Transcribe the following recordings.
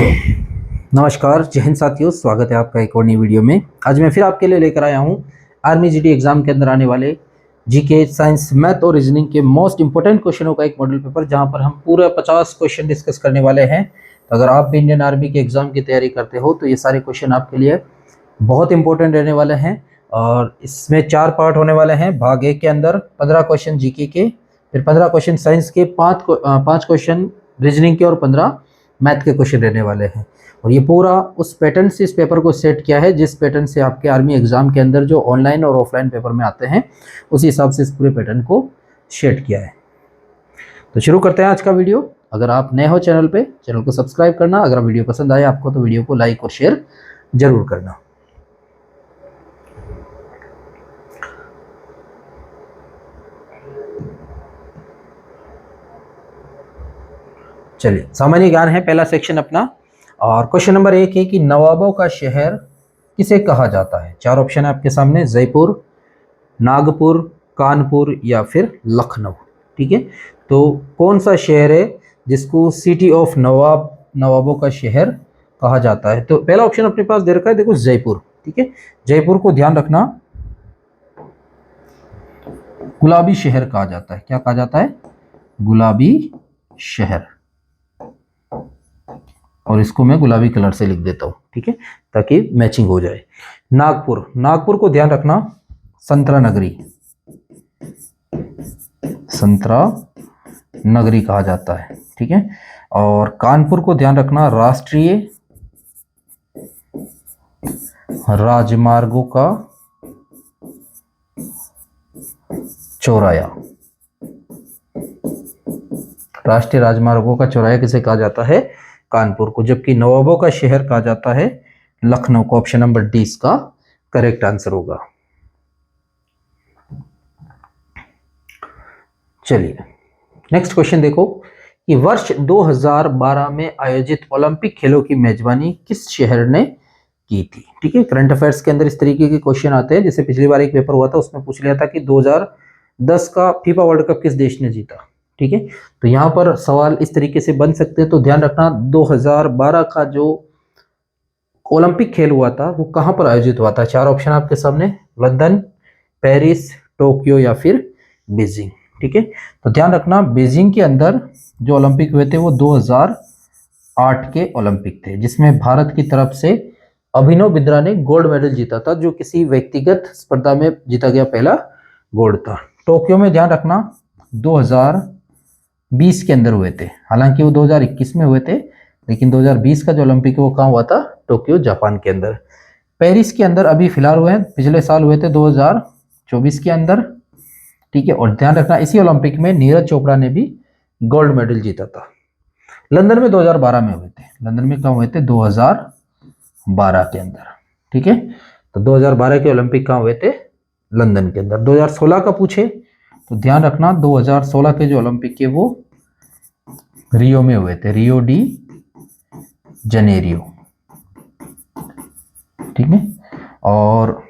नमस्कार, जय हिंद साथियों। स्वागत है आपका एक और नई वीडियो में। आज मैं फिर आपके लिए लेकर आया हूं आर्मी जीडी एग्जाम के अंदर आने वाले जीके, साइंस, मैथ और रीजनिंग के मोस्ट इंपोर्टेंट क्वेश्चनों का एक मॉडल पेपर, जहां पर हम पूरे 50 क्वेश्चन डिस्कस करने वाले हैं। तो अगर आप भी इंडियन आर्मी के एग्जाम की तैयारी करते हो तो ये सारे क्वेश्चन आपके लिए बहुत इंपॉर्टेंट रहने वाले हैं। और इसमें 4 पार्ट होने वाले हैं। भाग 1 के अंदर 15 क्वेश्चन जीके के, फिर 15 क्वेश्चन साइंस के, 5 क्वेश्चन रीजनिंग के और 15 मैथ के क्वेश्चन रहने वाले हैं। और ये पूरा उस पैटर्न से इस पेपर को सेट किया है जिस पैटर्न से आपके आर्मी एग्जाम के अंदर जो ऑनलाइन और ऑफलाइन पेपर में आते हैं, उसी हिसाब से इस पूरे पैटर्न को सेट किया है। तो शुरू करते हैं आज का वीडियो। अगर आप नए हो चैनल पे, चैनल को सब्सक्राइब करना। अगर वीडियो पसंद आए आपको तो वीडियो को लाइक और शेयर जरूर करना। चलिए, सामान्य ज्ञान है पहला सेक्शन अपना। और क्वेश्चन नंबर 1 है कि नवाबों का शहर किसे कहा जाता है। 4 ऑप्शन है आपके सामने, जयपुर, नागपुर, कानपुर या फिर लखनऊ। ठीक है, तो कौन सा शहर है जिसको सिटी ऑफ नवाबों का शहर कहा जाता है। तो पहला ऑप्शन अपने पास दे रखा है, देखो जयपुर। ठीक है, जयपुर को ध्यान रखना गुलाबी शहर कहा जाता है। क्या कहा जाता है? गुलाबी शहर। और इसको मैं गुलाबी कलर से लिख देता हूं, ठीक है, ताकि मैचिंग हो जाए। नागपुर, नागपुर को ध्यान रखना संतरा नगरी, संतरा नगरी कहा जाता है। ठीक है, और कानपुर को ध्यान रखना राष्ट्रीय राजमार्गों का चौराया। राष्ट्रीय राजमार्गों का चौराया किसे कहा जाता है? कानपुर को। जबकि नवाबों का शहर कहा जाता है लखनऊ को। ऑप्शन नंबर डी इसका करेक्ट आंसर होगा। चलिए नेक्स्ट क्वेश्चन देखो कि वर्ष 2012 में आयोजित ओलंपिक खेलों की मेजबानी किस शहर ने की थी। ठीक है, करंट अफेयर्स के अंदर इस तरीके के क्वेश्चन आते हैं। जैसे पिछली बार एक पेपर हुआ था, उसमें पूछ लिया था कि 2010 का फीफा वर्ल्ड कप किस देश ने जीता। ठीक है, तो यहाँ पर सवाल इस तरीके से बन सकते हैं। तो ध्यान रखना 2012 का जो ओलंपिक खेल हुआ था वो कहाँ पर आयोजित हुआ था। 4 ऑप्शन आपके सामने, लंदन, पेरिस, टोक्यो या फिर बीजिंग। ठीक है, तो ध्यान रखना बीजिंग के अंदर जो ओलंपिक हुए थे वो 2008 के ओलंपिक थे, जिसमें भारत की तरफ से अभिनव बिंद्रा ने गोल्ड मेडल जीता था, जो किसी व्यक्तिगत स्पर्धा में जीता गया पहला गोल्ड था। टोक्यो में ध्यान रखना 2020 के अंदर हुए थे। हालांकि वो 2021 में हुए थे, लेकिन 2020 का जो ओलंपिक है वो कहाँ हुआ था? टोक्यो, जापान के अंदर। पेरिस के अंदर अभी फिलहाल हुए हैं, पिछले साल हुए थे 2024 के अंदर। ठीक है, और ध्यान रखना इसी ओलंपिक में नीरज चोपड़ा ने भी गोल्ड मेडल जीता था। लंदन में 2012 में हुए थे। लंदन में कहाँ हुए थे? 2012 के अंदर। ठीक है, तो 2012 के ओलंपिक कहाँ हुए थे? लंदन के अंदर। 2016 का पूछे तो ध्यान रखना 2016 के जो ओलंपिक के वो रियो में हुए थे, रियो डी जनेरियो। ठीक है, और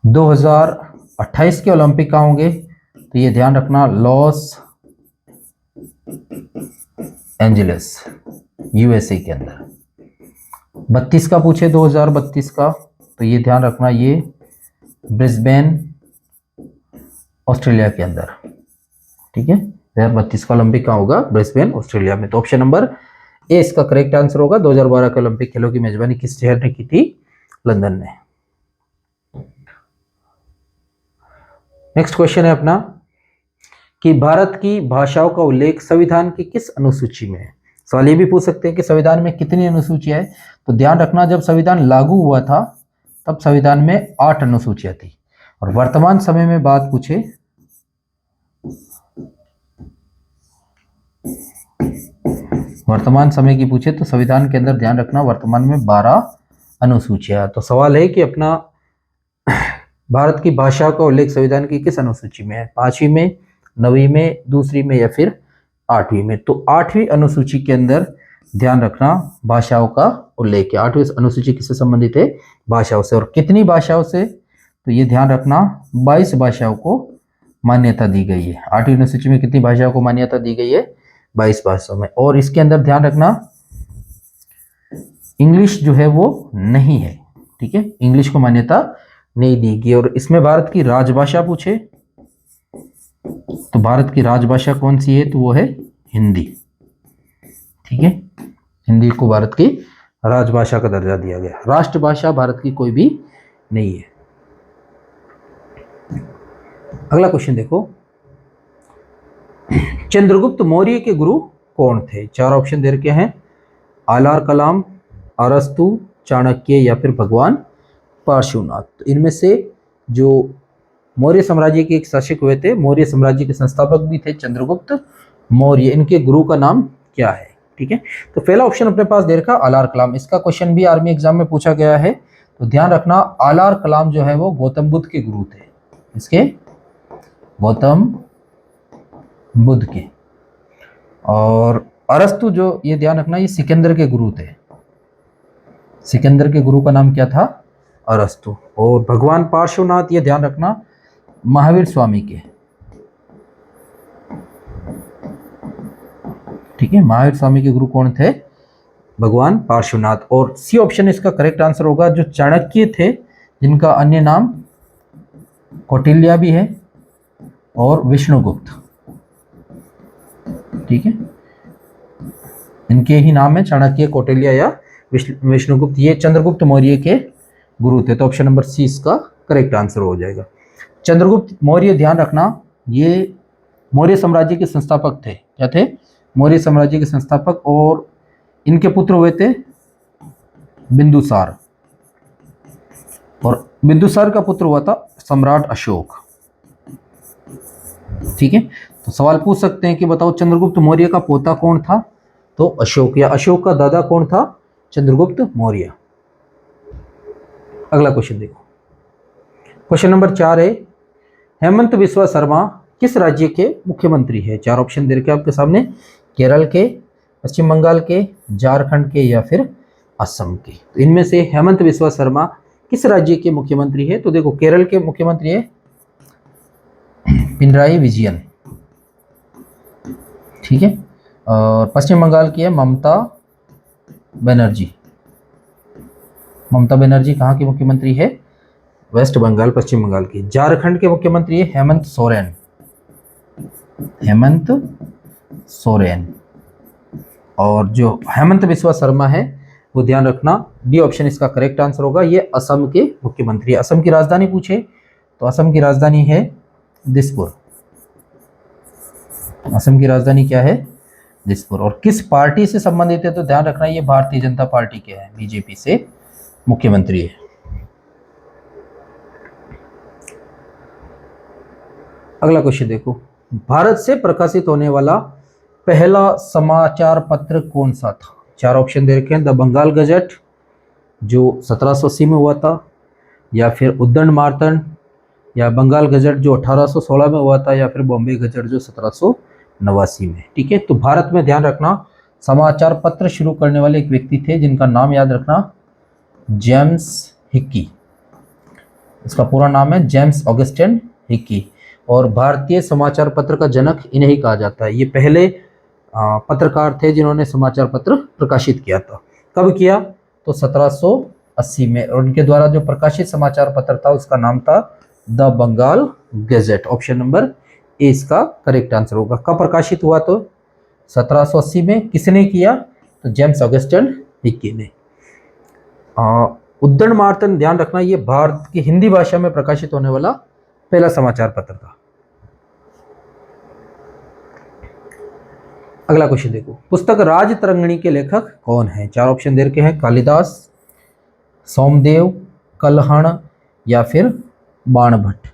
2028 के ओलंपिक कहाँ होंगे? तो ये ध्यान रखना लॉस एंजलिस, यूएसए के अंदर। 32 का पूछे 2032 का, तो ये ध्यान रखना ये ब्रिस्बेन, ऑस्ट्रेलिया के अंदर। ठीक है, 2032 का ओलंपिक कहाँ होगा? ब्रिस्बेन, ऑस्ट्रेलिया में। तो ऑप्शन नंबर ए इसका करेक्ट आंसर होगा। 2012 के ओलंपिक खेलों की मेजबानी किस शहर ने की थी? लंदन ने। नेक्स्ट क्वेश्चन है अपना कि भारत की भाषाओं का उल्लेख संविधान की किस अनुसूची में है। सवाल ये भी पूछ सकते हैं कि संविधान में कितनी अनुसूचियां है। तो ध्यान रखना जब संविधान लागू हुआ था तब संविधान में 8 अनुसूचियां थी। और वर्तमान समय में बात पूछे वर्तमान समय की पूछे तो संविधान के अंदर ध्यान रखना वर्तमान में 12 अनुसूचियां। तो सवाल है कि अपना भारत की भाषा का उल्लेख संविधान की किस अनुसूची में है? 5वीं में, 9वीं में, दूसरी में या फिर 8वीं में। तो 8वीं अनुसूची के अंदर ध्यान रखना भाषाओं का उल्लेख है। 8वीं अनुसूची किससे संबंधित है? भाषाओं से। और कितनी भाषाओं से? तो ये ध्यान रखना 22 भाषाओं को मान्यता दी गई है। 8वीं अनुसूची में कितनी भाषाओं को मान्यता दी गई है? 22 भाषाओं में। और इसके अंदर ध्यान रखना इंग्लिश जो है वो नहीं है, ठीक है, इंग्लिश को मान्यता नहीं दी गई। और इसमें भारत की राजभाषा पूछे तो भारत की राजभाषा कौन सी है, तो वो है हिंदी, ठीक है, हिंदी को भारत की राजभाषा का दर्जा दिया गया। राष्ट्रभाषा भारत की कोई भी नहीं है। अगला क्वेश्चन देखो, चंद्रगुप्त मौर्य के गुरु कौन थे? चार ऑप्शन दे रखे हैं, आलार कलाम, अरस्तु, चाणक्य या फिर भगवान पार्श्वनाथ। तो इनमें से जो मौर्य साम्राज्य के एक शासक हुए थे, मौर्य साम्राज्य के संस्थापक भी थे चंद्रगुप्त मौर्य, इनके गुरु का नाम क्या है? ठीक है, तो पहला ऑप्शन अपने पास दे रखा आलार कलाम। इसका क्वेश्चन भी आर्मी एग्जाम में पूछा गया है, तो ध्यान रखना आलार कलाम जो है वो गौतम बुद्ध के गुरु थे। इसके गौतम बुद्ध के। और अरस्तु जो, ये ध्यान रखना, ये सिकंदर के गुरु थे। सिकंदर के गुरु का नाम क्या था? अरस्तु। और भगवान पार्श्वनाथ, ये ध्यान रखना, महावीर स्वामी के, ठीक है, महावीर स्वामी के गुरु कौन थे? भगवान पार्श्वनाथ। और सी ऑप्शन इसका करेक्ट आंसर होगा। जो चाणक्य थे, जिनका अन्य नाम कौटिल्य भी है, और विष्णुगुप्त, ठीक है, इनके ही नाम है, चाणक्य, कौटिल्य या विष्णुगुप्त। ये चंद्रगुप्त मौर्य के गुरु थे, तो ऑप्शन नंबर सी इसका करेक्ट आंसर हो जाएगा। चंद्रगुप्त मौर्य, ध्यान रखना, ये मौर्य साम्राज्य के संस्थापक थे। क्या थे? मौर्य साम्राज्य के संस्थापक। और इनके पुत्र हुए थे बिंदुसार, और बिंदुसार का पुत्र हुआ था सम्राट अशोक, ठीक है। तो सवाल पूछ सकते हैं कि बताओ चंद्रगुप्त मौर्य का पोता कौन था? तो अशोक, या अशोक का दादा कौन था? चंद्रगुप्त मौर्य। अगला क्वेश्चन देखो, क्वेश्चन नंबर 4 है, हेमंत बिस्वा शर्मा किस राज्य के मुख्यमंत्री है? चार ऑप्शन दे रखे आपके सामने, केरल के, पश्चिम बंगाल के, झारखंड के या फिर असम के। तो इनमें से हेमंत बिस्वा शर्मा किस राज्य के मुख्यमंत्री है? तो देखो, केरल के मुख्यमंत्री है पिनराई विजयन, ठीक है, और पश्चिम बंगाल की है ममता बनर्जी। ममता बनर्जी कहाँ की मुख्यमंत्री है? वेस्ट बंगाल, पश्चिम बंगाल की। झारखंड के मुख्यमंत्री है हेमंत सोरेन, हेमंत सोरेन। और जो हेमंत बिस्वा शर्मा है, वो ध्यान रखना, डी ऑप्शन इसका करेक्ट आंसर होगा, ये असम के मुख्यमंत्री है। असम की राजधानी पूछे तो असम की राजधानी है दिसपुर। असम की राजधानी क्या है? दिसपुर। और किस पार्टी से संबंधित है? तो ध्यान रखना, ये भारतीय जनता पार्टी के हैं, बीजेपी से मुख्यमंत्री है। अगला क्वेश्चन देखो, भारत से प्रकाशित होने वाला पहला समाचार पत्र कौन सा था? चार ऑप्शन दे रखे हैं, द बंगाल गजट जो 1780 में हुआ था, या फिर उद्दंड मार्तंड, या बंगाल गजट जो 1816 में हुआ था, या फिर बॉम्बे गजट जो 1789 में, ठीक है। तो भारत में ध्यान रखना, समाचार पत्र शुरू करने वाले एक व्यक्ति थे, जिनका नाम याद रखना, जेम्स हिक्की। इसका पूरा नाम है जेम्स ऑगस्टिन हिक्की। और भारतीय समाचार पत्र का जनक इन्हें ही कहा जाता है। ये पहले पत्रकार थे जिन्होंने समाचार पत्र प्रकाशित किया था। कब किया? तो 1780 में। और उनके द्वारा जो प्रकाशित समाचार पत्र था, उसका नाम था the Bengal Gazette. Option number A इसका करेक्ट आंसर होगा। कब प्रकाशित हुआ? तो 1780 में। किसने किया? तो जेम्स ऑगस्टिन हिक्की ने। उद्दंड मार्तंड, ध्यान रखना, ये भारत की हिंदी भाषा में प्रकाशित होने वाला पहला समाचार पत्र था। अगला क्वेश्चन देखो, पुस्तक राजतरंगिणी के लेखक कौन है? चार ऑप्शन दे रखे हैं, कालिदास, सोमदेव, कल्हण या फिर बाणभट्ट।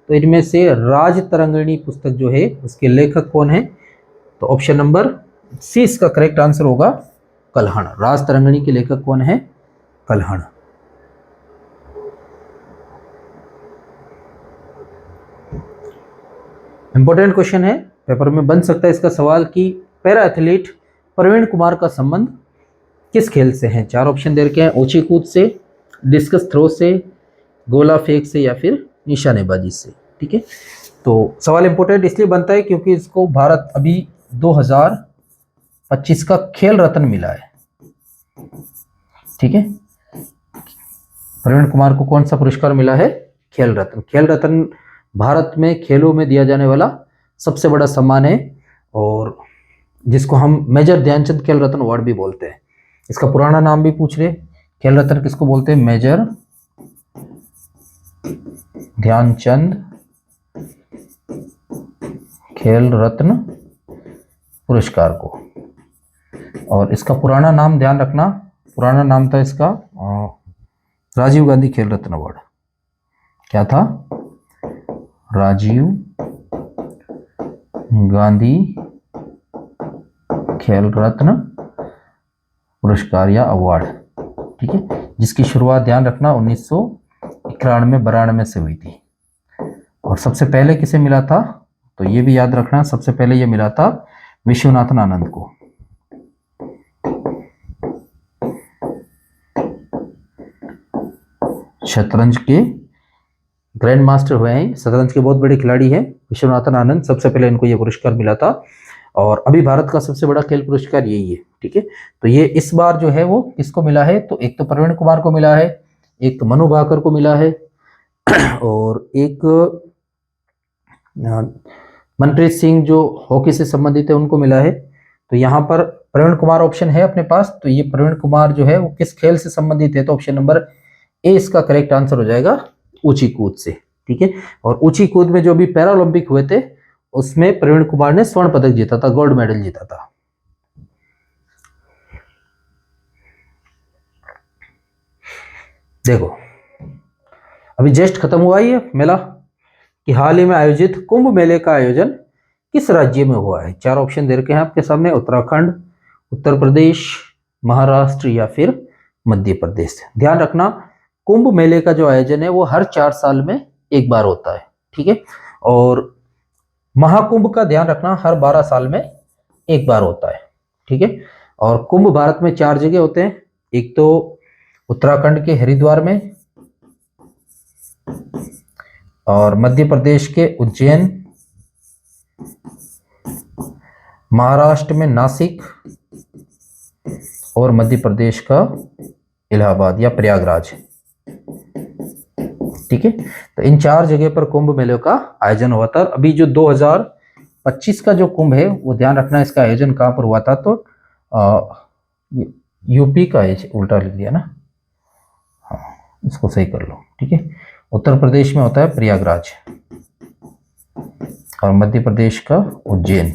तो इनमें से राजतरंगिणी पुस्तक जो है, उसके लेखक कौन है? तो ऑप्शन नंबर सी इसका करेक्ट आंसर होगा, कल्हण। राजतरंगिणी के लेखक कौन है? कल्हण। इंपॉर्टेंट क्वेश्चन है, पेपर में बन सकता है इसका सवाल कि पैरा एथलीट प्रवीण कुमार का संबंध किस खेल से है? चार ऑप्शन दे रखे हैं, ऊंची कूद से, डिस्कस थ्रो से, गोला फेंक से या फिर निशानेबाजी से, ठीक है। तो सवाल इंपॉर्टेंट इसलिए बनता है क्योंकि इसको भारत अभी 2025 का खेल रत्न मिला है। ठीक है। प्रवीण कुमार को कौन सा पुरस्कार मिला है? खेल रत्न। खेल रत्न भारत में खेलों में दिया जाने वाला सबसे बड़ा सम्मान है और जिसको हम मेजर ध्यानचंद खेल रत्न अवार्ड भी बोलते हैं। इसका पुराना नाम भी पूछ रहे, खेल रत्न किसको बोलते हैं? मेजर ध्यानचंद खेल रत्न पुरस्कार को। और इसका पुराना नाम ध्यान रखना, पुराना नाम था इसका राजीव गांधी खेल रत्न अवार्ड। क्या था? राजीव गांधी खेल रत्न पुरस्कार या अवार्ड, ठीक है, जिसकी शुरुआत ध्यान रखना 1991-92 से हुई थी। और सबसे पहले किसे मिला था? तो ये भी याद रखना, सबसे पहले ये मिला था विश्वनाथन आनंद को। शतरंज के ग्रैंड मास्टर हुए हैं, शतरंज के बहुत बड़े खिलाड़ी हैं विश्वनाथन आनंद, सबसे पहले इनको ये पुरस्कार मिला था। और अभी भारत का सबसे बड़ा खेल पुरस्कार यही है, ठीक है। तो ये इस बार जो है वो किसको मिला है? तो एक तो प्रवीण कुमार को मिला है, एक तो मनु भाकर को मिला है और एक मनप्रीत सिंह जो हॉकी से संबंधित है उनको मिला है। तो यहाँ पर प्रवीण कुमार ऑप्शन है अपने पास, तो ये प्रवीण कुमार जो है वो किस खेल से संबंधित है? तो ऑप्शन नंबर ए इसका करेक्ट आंसर हो जाएगा, ऊंची कूद से, ठीक है। और ऊंची कूद में जो भी पैरालंपिक हुए थे उसमें प्रवीण कुमार ने स्वर्ण पदक जीता था, गोल्ड मेडल जीता था। देखो अभी जस्ट खत्म हुआ ये मेला कि हाल ही में आयोजित कुंभ मेले का आयोजन किस राज्य में हुआ है? चार ऑप्शन दे रखे हैं आपके सामने, उत्तराखंड, उत्तर प्रदेश, महाराष्ट्र या फिर मध्य प्रदेश। ध्यान रखना कुंभ मेले का जो आयोजन है वो हर 4 साल में एक बार होता है, ठीक है। और महाकुंभ का ध्यान रखना हर 12 साल में एक बार होता है, ठीक है। और कुंभ भारत में 4 जगह होते हैं, एक तो उत्तराखंड के हरिद्वार में, और मध्य प्रदेश के उज्जैन, महाराष्ट्र में नासिक और मध्य प्रदेश का इलाहाबाद या प्रयागराज, ठीक है। तो इन 4 जगह पर कुंभ मेले का आयोजन हुआ था। अभी जो 2025 का जो कुंभ है वो ध्यान रखना इसका आयोजन कहाँ पर हुआ था? तो यूपी का उल्टा लिख दिया ना, हाँ इसको सही कर लो, ठीक है। उत्तर प्रदेश में होता है प्रयागराज और मध्य प्रदेश का उज्जैन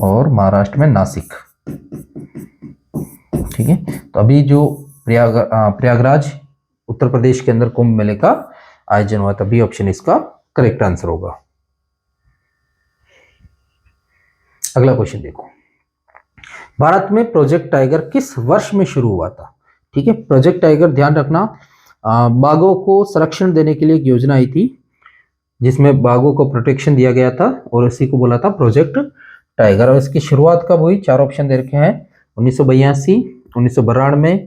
और महाराष्ट्र में नासिक, ठीक है। तो अभी जो प्रयागराज उत्तर प्रदेश के अंदर कुंभ मेले का आयोजन हुआ, तभी ऑप्शन इसका करेक्ट आंसर होगा। अगला क्वेश्चन देखो, भारत में प्रोजेक्ट टाइगर किस वर्ष में शुरू हुआ था? ठीक है, प्रोजेक्ट टाइगर ध्यान रखना बाघों को संरक्षण देने के लिए एक योजना आई थी जिसमें बाघों को प्रोटेक्शन दिया गया था और इसी को बोला था प्रोजेक्ट टाइगर। और इसकी शुरुआत कब हुई? 4 ऑप्शन दे रखे हैं, 1982, 1992,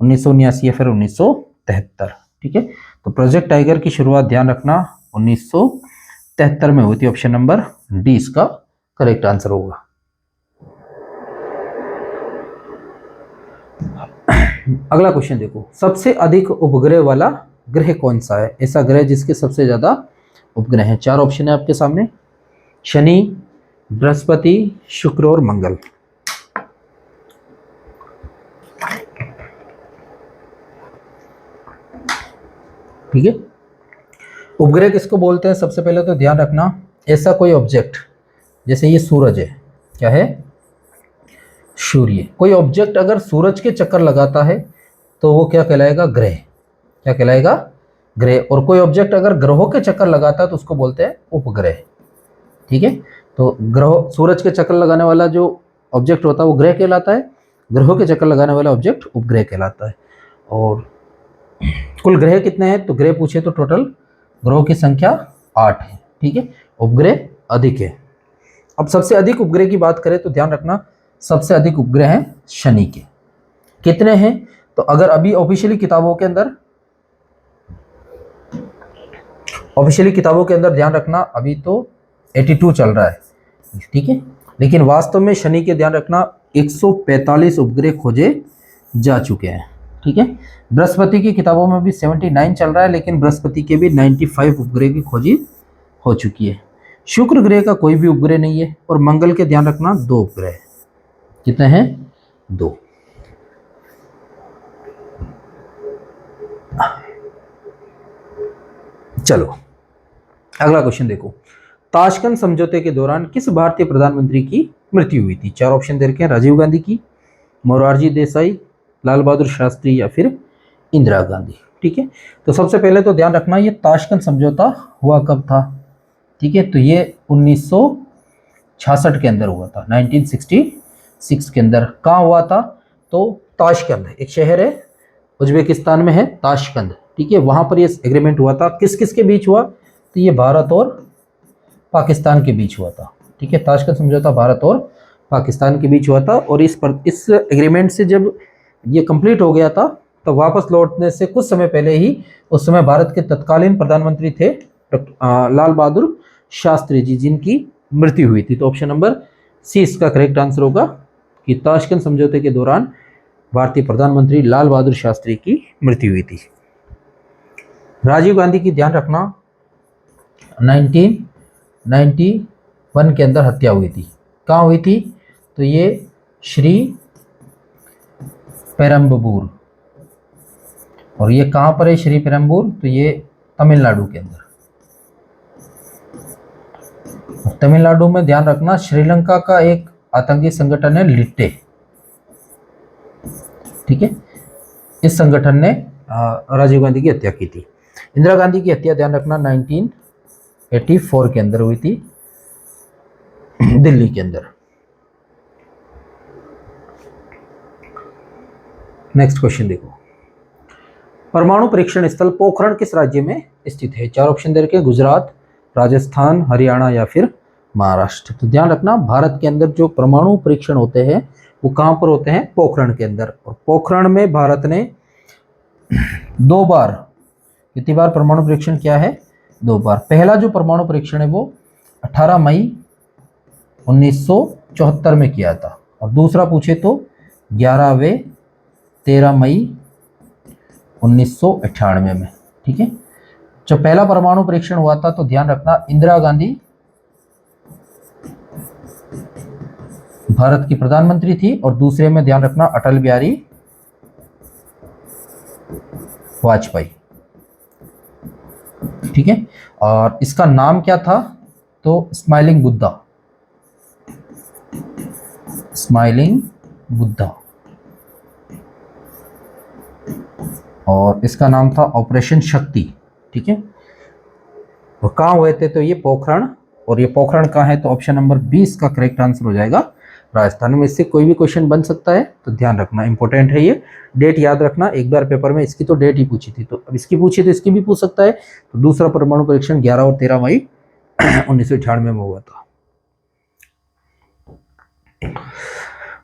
1979 या फिर 1973, ठीक है। तो प्रोजेक्ट टाइगर की शुरुआत ध्यान रखना 1973 में हुई थी, ऑप्शन नंबर डी इसका करेक्ट आंसर होगा। अगला क्वेश्चन देखो, सबसे अधिक उपग्रह वाला ग्रह कौन सा है? ऐसा ग्रह जिसके सबसे ज्यादा उपग्रह हैं। 4 ऑप्शन है आपके सामने, शनि, बृहस्पति, शुक्र और मंगल। ठीक है, उपग्रह किसको बोलते हैं? सबसे पहले तो ध्यान रखना ऐसा कोई ऑब्जेक्ट, जैसे ये सूरज है, क्या है? सूर्य। कोई ऑब्जेक्ट अगर सूरज के चक्कर लगाता है तो वो क्या कहलाएगा? ग्रह। क्या कहलाएगा? ग्रह। और कोई ऑब्जेक्ट अगर ग्रहों के चक्कर लगाता है तो उसको बोलते हैं उपग्रह। ठीक है, तो ग्रह, सूरज के चक्कर लगाने वाला जो ऑब्जेक्ट होता है वो ग्रह कहलाता है, ग्रहों के चक्कर लगाने वाला ऑब्जेक्ट उपग्रह कहलाता है। और कुल ग्रह कितने हैं? तो ग्रह पूछे तो टोटल ग्रहों की संख्या 8 है। ठीक है, उपग्रह अधिक है। अब सबसे अधिक उपग्रह की बात करें तो ध्यान रखना सबसे अधिक उपग्रह हैं शनि के। कितने हैं? तो अगर अभी ऑफिशियली किताबों के अंदर ध्यान रखना अभी तो 82 चल रहा है, ठीक है, लेकिन वास्तव में शनि के ध्यान रखना 145 उपग्रह खोजे जा चुके हैं। ठीक है, बृहस्पति की किताबों में भी 79 चल रहा है, लेकिन बृहस्पति के भी 95 उपग्रह की खोजी हो चुकी है। शुक्र ग्रह का कोई भी उपग्रह नहीं है, और मंगल के ध्यान रखना 2 उपग्रह है। कितने हैं? 2। चलो अगला क्वेश्चन देखो। ताशकंद समझौते के दौरान किस भारतीय प्रधानमंत्री की मृत्यु हुई थी? 4 ऑप्शन दे रखे हैं। राजीव गांधी की, मोरारजी देसाई, लाल बहादुर शास्त्री या फिर इंदिरा गांधी। ठीक है, तो सबसे पहले तो ध्यान रखना ये ताशकंद समझौता हुआ कब था? ठीक है, तो ये 1966 के अंदर हुआ था, 1966 के अंदर। कहाँ हुआ था? तो ताशकंद एक शहर है, उज्बेकिस्तान में है ताशकंद। ठीक है, वहां पर ये एग्रीमेंट हुआ था। किस किस के बीच हुआ? तो ये भारत और पाकिस्तान के बीच हुआ था। ठीक है, ताशकंद समझौता भारत और पाकिस्तान के बीच हुआ था, और इस एग्रीमेंट से जब ये कंप्लीट हो गया था, तो वापस लौटने से कुछ समय पहले ही उस समय भारत के तत्कालीन प्रधानमंत्री थे लाल बहादुर शास्त्री जी, जिनकी मृत्यु हुई थी। तो ऑप्शन नंबर सी इसका करेक्ट आंसर होगा कि ताशकंद समझौते के दौरान भारतीय प्रधानमंत्री लाल बहादुर शास्त्री की मृत्यु हुई थी। राजीव गांधी की ध्यान रखना 1991 के अंदर हत्या हुई थी। कहाँ हुई थी? तो ये श्री पेरम्बूर, और ये कहाँ पर है श्री पेरम्बूर? तो ये तमिलनाडु के अंदर। तमिलनाडु में ध्यान रखना श्रीलंका का एक आतंकी संगठन है लिट्टे। ठीक है, इस संगठन ने राजीव गांधी की हत्या की थी। इंदिरा गांधी की हत्या ध्यान रखना 1984 के अंदर हुई थी, दिल्ली के अंदर। नेक्स्ट क्वेश्चन देखो। परमाणु परीक्षण स्थल पोखरण किस राज्य में स्थित है? 4 ऑप्शन दे रखे, गुजरात, राजस्थान, हरियाणा या फिर महाराष्ट्र। तो ध्यान रखना भारत के अंदर जो परमाणु परीक्षण होते हैं वो कहाँ पर होते हैं? पोखरण के अंदर। और पोखरण में भारत ने 2 बार, कितनी बार परमाणु परीक्षण किया है? 2 बार। पहला जो परमाणु परीक्षण है वो 18 मई 1974 में किया था, और दूसरा पूछे तो 13 मई 1998 में। ठीक है, जब पहला परमाणु परीक्षण हुआ था तो ध्यान रखना इंदिरा गांधी भारत की प्रधानमंत्री थी, और दूसरे में ध्यान रखना अटल बिहारी वाजपेयी। ठीक है, और इसका नाम क्या था? तो स्माइलिंग बुद्धा, स्माइलिंग बुद्धा, और इसका नाम था ऑपरेशन शक्ति। ठीक है, और कहाँ हुए थे? तो ये पोखरण, और ये पोखरण कहाँ है? तो ऑप्शन नंबर 20 का करेक्ट आंसर हो जाएगा राजस्थान में। इससे कोई भी क्वेश्चन बन सकता है, तो ध्यान रखना, इंपॉर्टेंट है ये। डेट याद रखना, एक बार पेपर में इसकी तो डेट ही पूछी थी, तो अब इसकी पूछी तो इसकी भी पूछ सकता है। तो दूसरा परमाणु परीक्षण 11 और 13 मई 1998 में हुआ था।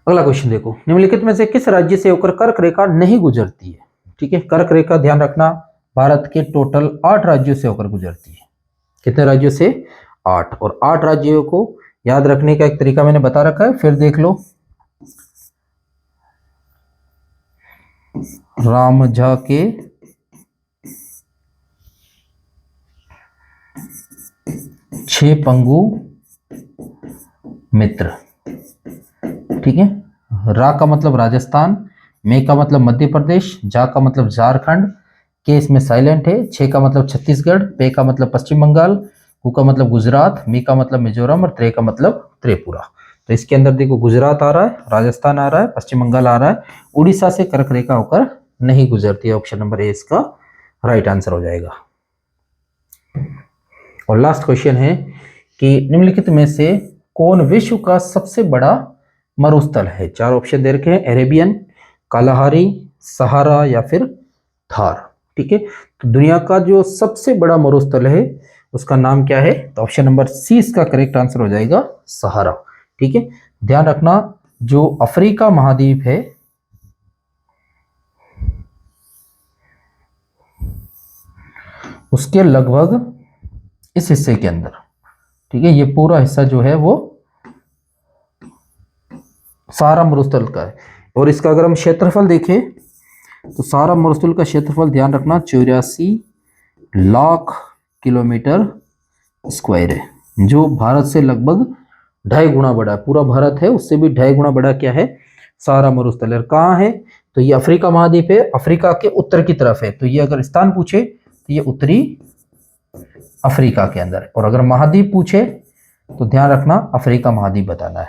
अगला क्वेश्चन देखो। निम्नलिखित में से किस राज्य से होकर कर्क रेखा नहीं गुजरती है? ठीक है, कर्क रेखा ध्यान रखना भारत के टोटल 8 राज्यों से होकर गुजरती है। कितने राज्यों से? 8। और 8 राज्यों को याद रखने का एक तरीका मैंने बता रखा है, फिर देख लो। राम झा के 6 पंगु मित्र। ठीक है, रा का मतलब राजस्थान, मे का मतलब मध्य प्रदेश, जा का मतलब झारखंड, के इसमें साइलेंट है, 6 का मतलब छत्तीसगढ़, पे का मतलब पश्चिम बंगाल, कु का मतलब गुजरात, मी का मतलब मिजोरम, और त्रे का मतलब त्रिपुरा। तो इसके अंदर देखो गुजरात आ रहा है, राजस्थान आ रहा है, पश्चिम बंगाल आ रहा है, उड़ीसा से कर्क रेखा होकर नहीं गुजरती है। ऑप्शन नंबर ए इसका राइट आंसर हो जाएगा। और लास्ट क्वेश्चन है कि निम्नलिखित में से कौन विश्व का सबसे बड़ा मरुस्थल है? 4 ऑप्शन दे रखे हैं, अरेबियन, कालाहारी, सहारा या फिर थार। ठीक है, तो दुनिया का जो सबसे बड़ा मरुस्थल है उसका नाम क्या है? तो ऑप्शन नंबर सी इसका करेक्ट आंसर हो जाएगा, सहारा। ठीक है, ध्यान रखना जो अफ्रीका महाद्वीप है उसके लगभग इस हिस्से के अंदर, ठीक है, ये पूरा हिस्सा जो है वो सहारा मरुस्थल का है। और इसका अगर हम क्षेत्रफल देखें तो सारा मरुस्थल का क्षेत्रफल ध्यान रखना 84 लाख किलोमीटर स्क्वायर है, जो भारत से लगभग 2.5 गुना बड़ा है। पूरा भारत है उससे भी 2.5 गुना बड़ा क्या है, सारा मरुस्थल। कहाँ है, तो ये अफ्रीका महाद्वीप है, अफ्रीका के उत्तर की तरफ है। तो ये अगर स्थान पूछे तो ये उत्तरी अफ्रीका के अंदर है। और अगर महाद्वीप पूछे तो ध्यान रखना अफ्रीका महाद्वीप बताना है।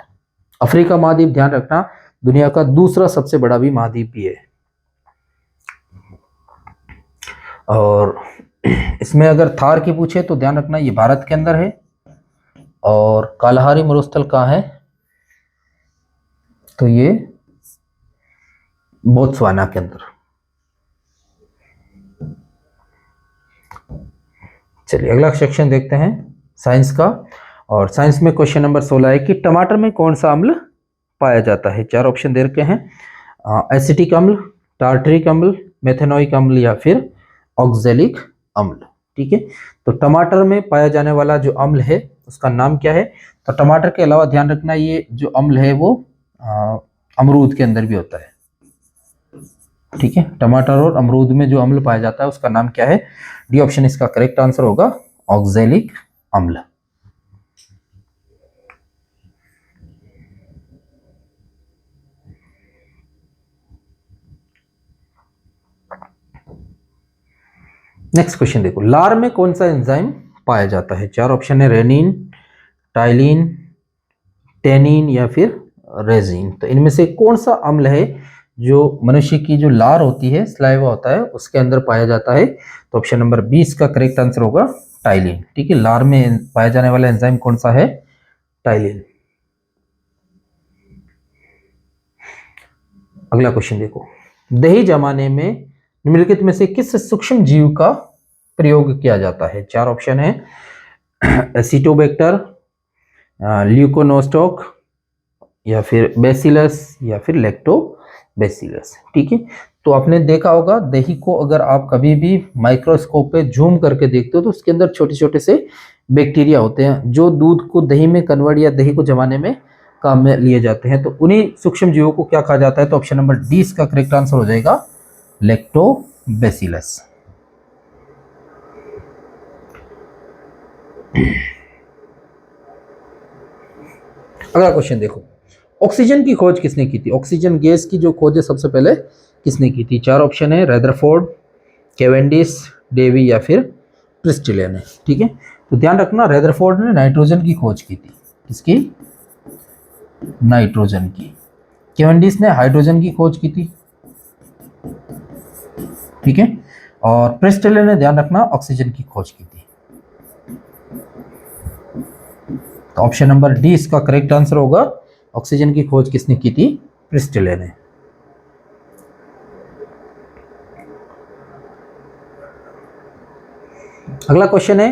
अफ्रीका महाद्वीप ध्यान रखना दुनिया का दूसरा सबसे बड़ा भी महाद्वीप भी है। और इसमें अगर थार की पूछे तो ध्यान रखना ये भारत के अंदर है। और कालाहारी मरुस्थल कहाँ है, तो ये बोत्सवाना के अंदर। चलिए अगला सेक्शन देखते हैं साइंस का। और साइंस में क्वेश्चन नंबर 16 है कि टमाटर में कौन सा अम्ल पाया जाता है। 4 ऑप्शन दे रखे हैं, एसिटिक अम्ल, टार्टरिक अम्ल, मेथेनोइक अम्ल या फिर ऑक्जेलिक अम्ल। ठीक है, तो टमाटर में पाया जाने वाला जो अम्ल है उसका नाम क्या है। तो टमाटर के अलावा ध्यान रखना ये जो अम्ल है वो अमरूद के अंदर भी होता है। ठीक है, टमाटर और अमरूद में जो अम्ल पाया जाता है उसका नाम क्या है। डी ऑप्शन इसका करेक्ट आंसर होगा, ऑक्जेलिक अम्ल। नेक्स्ट क्वेश्चन देखो, लार में कौन सा एंजाइम पाया जाता है। 4 ऑप्शन है, रेनिन, टाइलिन, टेनिन या फिर रेजिन। तो इनमें से कौन सा अम्ल है जो मनुष्य की जो लार होती है, स्लाइवा होता है, उसके अंदर पाया जाता है। तो ऑप्शन नंबर 20 का करेक्ट आंसर होगा टाइलिन। ठीक है, लार में पाया जाने वाला एंजाइम कौन सा है, टाइलिन। अगला क्वेश्चन देखो, दही जमाने में निम्नलिखित में से किस सूक्ष्म जीव का प्रयोग किया जाता है। 4 ऑप्शन है, एसिटोबैक्टर, ल्यूकोनोस्टॉक या फिर बेसिलस या फिर लैक्टोबैसिलस। ठीक है, तो आपने देखा होगा दही को अगर आप कभी भी माइक्रोस्कोप पे जूम करके देखते हो तो उसके अंदर छोटे छोटे से बैक्टीरिया होते हैं जो दूध को दही में कन्वर्ट या दही को जमाने में काम में लिए जाते हैं। तो उन्हीं सूक्ष्म जीवों को क्या कहा जाता है। तो ऑप्शन नंबर डी इसका करेक्ट आंसर हो जाएगा, लैक्टोबैसिलस। अगला क्वेश्चन देखो, ऑक्सीजन की खोज किसने की थी। ऑक्सीजन गैस की जो खोज है सबसे पहले किसने की थी। 4 ऑप्शन है, रदरफोर्ड, केवेंडिश, डेवी या फिर प्रिस्टिलिया ने। ठीक है, तो ध्यान रखना रदरफोर्ड ने नाइट्रोजन की खोज की थी। किसकी, नाइट्रोजन की। केवेंडिश ने हाइड्रोजन की खोज की थी। ठीक है, और प्रिस्टिलिया ने ध्यान रखना ऑक्सीजन की खोज की थी। तो ऑप्शन नंबर डी इसका करेक्ट आंसर होगा, ऑक्सीजन की खोज किसने की थी, प्रिस्टिलिया ने। अगला क्वेश्चन है,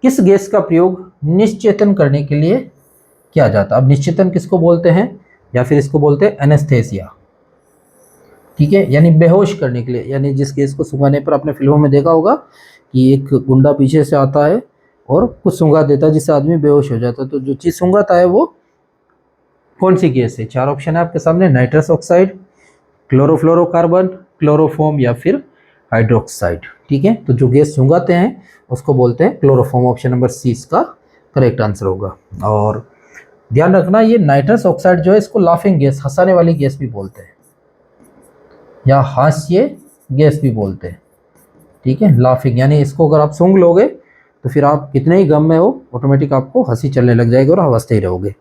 किस गैस का प्रयोग निश्चेतन करने के लिए किया जाता है। अब निश्चेतन किसको बोलते हैं, या फिर इसको बोलते हैं एनेस्थेसिया। ठीक है, यानी बेहोश करने के लिए, यानी जिस गैस को सूंघाने पर आपने फिल्मों में देखा होगा कि एक गुंडा पीछे से आता है और कुछ सूंघा देता है जिससे आदमी बेहोश हो जाता है। तो जो चीज सूंघाता है वो कौन सी गैस है। 4 ऑप्शन है आपके सामने, नाइट्रस ऑक्साइड, क्लोरोफ्लोरोकार्बन, क्लोरोफॉर्म या फिर हाइड्रोक्साइड। ठीक है, तो जो गैस सूंघाते हैं उसको बोलते हैं क्लोरोफॉर्म। ऑप्शन नंबर सी इसका करेक्ट आंसर होगा। और ध्यान रखना ये नाइट्रस ऑक्साइड जो है इसको लाफिंग गैस, हंसाने वाली गैस भी बोलते हैं, या हास्य गैस भी बोलते हैं। ठीक है, लाफिंग यानी इसको अगर आप सूंघ लोगे तो फिर आप कितने ही गम में हो ऑटोमेटिक आपको हंसी चलने लग जाएगी और हंसते ही रहोगे।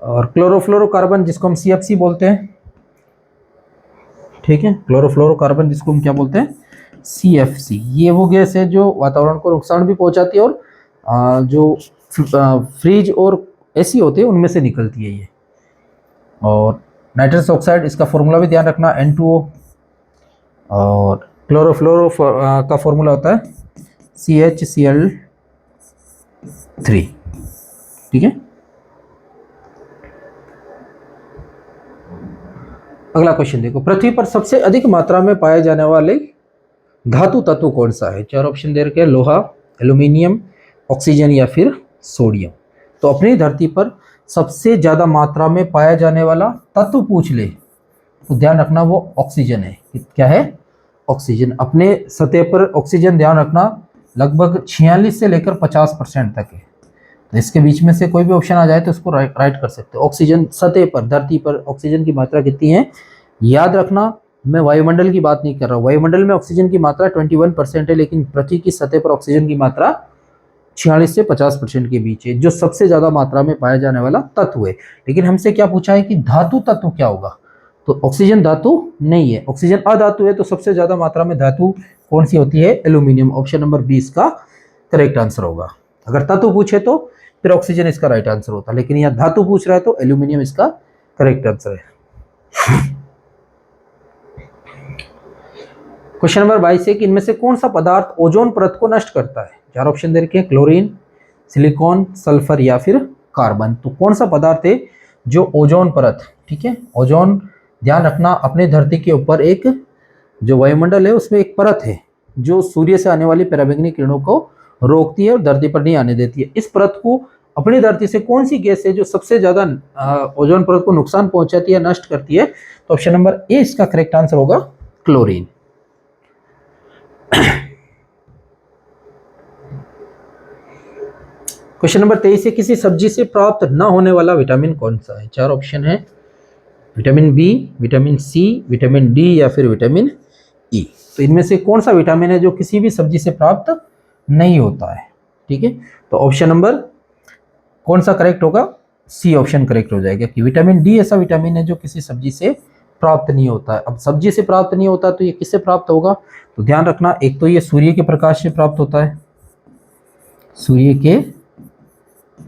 और क्लोरोफ्लोरोकार्बन जिसको हम CFC बोलते हैं। ठीक है, क्लोरोफ्लोरोकार्बन जिसको हम क्या बोलते हैं, CFC। ये वो गैस है जो वातावरण को नुकसान भी पहुंचाती है और जो फ्रिज और AC होते हैं उनमें से निकलती है ये। और नाइट्रस ऑक्साइड इसका फॉर्मूला भी ध्यान रखना, N2O। और क्लोरोफ्लोरो का फॉर्मूला होता है CHCl3। ठीक है, अगला क्वेश्चन देखो, पृथ्वी पर सबसे अधिक मात्रा में पाए जाने वाले धातु तत्व कौन सा है। 4 ऑप्शन दे रखे हैं, लोहा, एल्यूमिनियम, ऑक्सीजन या फिर सोडियम। तो अपनी धरती पर सबसे ज्यादा मात्रा में पाया जाने वाला तत्व पूछ ले तो ध्यान रखना वो ऑक्सीजन है। क्या है? ऑक्सीजन। अपने सतह पर ऑक्सीजन ध्यान रखना लगभग 46 से लेकर 50% तक है। तो इसके बीच में से कोई भी ऑप्शन आ जाए तो उसको राइट कर सकते हो। ऑक्सीजन सतह पर, धरती पर ऑक्सीजन की मात्रा कितनी है? याद रखना मैं वायुमंडल की बात नहीं कर रहा हूँ। वायुमंडल में ऑक्सीजन की मात्रा 21% है, लेकिन पृथ्वी की सतह पर ऑक्सीजन की मात्रा 46 से 50% के बीच है, जो सबसे ज्यादा मात्रा में पाया जाने वाला तत्व है। लेकिन हमसे क्या पूछा है कि धातु तत्व क्या होगा? तो ऑक्सीजन धातु नहीं है, ऑक्सीजन अधातु है। तो सबसे ज्यादा मात्रा में धातु कौन सी होती है? एल्यूमिनियम। ऑप्शन नंबर 20 का करेक्ट आंसर होगा। अगर तत्व पूछे तो फिर ऑक्सीजन इसका राइट आंसर होता, लेकिन यहाँ धातु पूछ रहा है तो एल्यूमिनियम इसका करेक्ट आंसर है। क्वेश्चन नंबर 22 है कि इनमें से कौन सा पदार्थ ओजोन परत को नष्ट करता है? 4 ऑप्शन दे रखे हैं, क्लोरीन, सिलिकॉन, सल्फर या फिर कार्बन। तो कौन सा पदार्थ है जो ओजोन परत, ठीक है, ओजोन, ध्यान रखना अपने धरती के ऊपर एक जो वायुमंडल है उसमें एक परत है जो सूर्य से आने वाली पराबैंगनी किरणों को रोकती है और धरती पर नहीं आने देती है। इस परत को अपनी धरती से कौन सी गैस है जो सबसे ज्यादा ओजोन परत को नुकसान पहुंचाती है, नष्ट करती है? तो ऑप्शन नंबर ए इसका करेक्ट आंसर होगा, क्लोरीन। क्वेश्चन नंबर 23 है किसी सब्जी से प्राप्त न होने वाला विटामिन कौन सा है? 4 ऑप्शन है, vitamin B, vitamin C, vitamin D या फिर विटामिन ई। तो इनमें से कौन सा विटामिन है जो किसी भी सब्जी से प्राप्त नहीं होता है? ठीक है, तो ऑप्शन नंबर कौन सा करेक्ट होगा? सी ऑप्शन करेक्ट हो जाएगा कि विटामिन डी ऐसा विटामिन है जो किसी सब्जी से प्राप्त नहीं होता है। अब सब्जी से प्राप्त नहीं होता तो ये किससे प्राप्त होगा? तो ध्यान रखना, एक तो ये सूर्य के प्रकाश से प्राप्त होता है, सूर्य के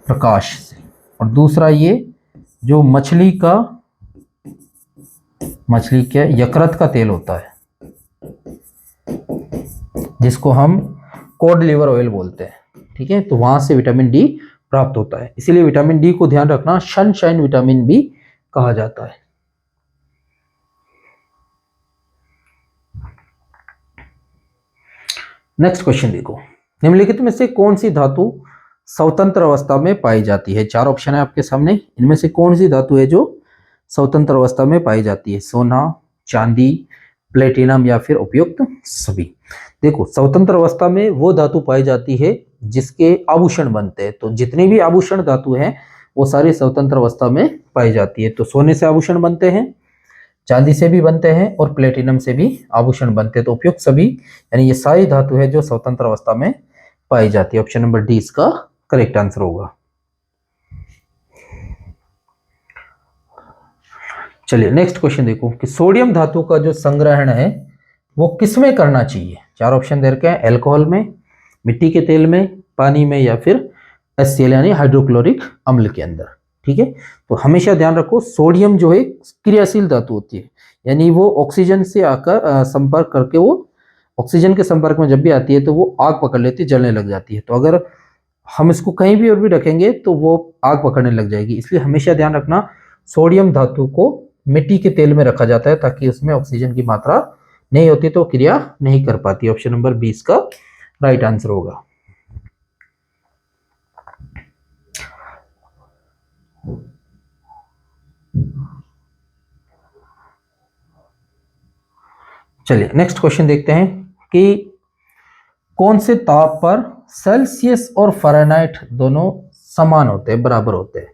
प्रकाश से, और दूसरा ये जो मछली के यकृत का तेल होता है जिसको हम कोड लिवर ऑयल बोलते हैं, ठीक है, तो वहां से विटामिन डी प्राप्त होता है। इसीलिए विटामिन डी को ध्यान रखना सनशाइन विटामिन बी कहा जाता है। नेक्स्ट क्वेश्चन देखो, निम्नलिखित में से कौन सी धातु स्वतंत्र अवस्था में पाई जाती है? 4 ऑप्शन है आपके सामने, इनमें से कौन सी धातु है जो स्वतंत्र अवस्था में पाई जाती है? सोना, चांदी, प्लेटिनम या फिर उपयुक्त सभी। देखो, स्वतंत्र अवस्था में वो धातु पाई जाती है जिसके आभूषण बनते हैं। तो जितनी भी आभूषण धातु हैं वो सारी स्वतंत्र अवस्था में पाई जाती है। तो सोने से आभूषण बनते हैं, चांदी से भी बनते हैं और प्लेटिनम से भी आभूषण बनते हैं। तो उपयुक्त सभी यानी ये सारी धातु है जो स्वतंत्र अवस्था में पाई जाती है। ऑप्शन नंबर डी इसका करेक्ट आंसर होगा। चलिए नेक्स्ट क्वेश्चन देखो कि सोडियम धातु का जो संग्रहण है वो किसमें करना चाहिए? 4 ऑप्शन दे रखे हैं, अल्कोहल में, मिट्टी के तेल में, पानी में या फिर HCl यानी हाइड्रोक्लोरिक अम्ल के अंदर। ठीक है, तो हमेशा ध्यान रखो सोडियम जो है क्रियाशील धातु होती है, यानी वो ऑक्सीजन से आकर संपर्क करके वो ऑक्सीजन के संपर्क में जब भी आती है तो वो आग पकड़ लेती है, जलने लग जाती है। तो अगर हम इसको कहीं भी और भी रखेंगे तो वो आग पकड़ने लग जाएगी। इसलिए हमेशा ध्यान रखना सोडियम धातु को मिट्टी के तेल में रखा जाता है ताकि उसमें ऑक्सीजन की मात्रा नहीं होती तो क्रिया नहीं कर पाती। ऑप्शन नंबर 20 का राइट आंसर होगा। चलिए नेक्स्ट क्वेश्चन देखते हैं कि कौन से ताप पर सेल्सियस और फ़ारेनहाइट दोनों समान होते हैं, बराबर होते हैं।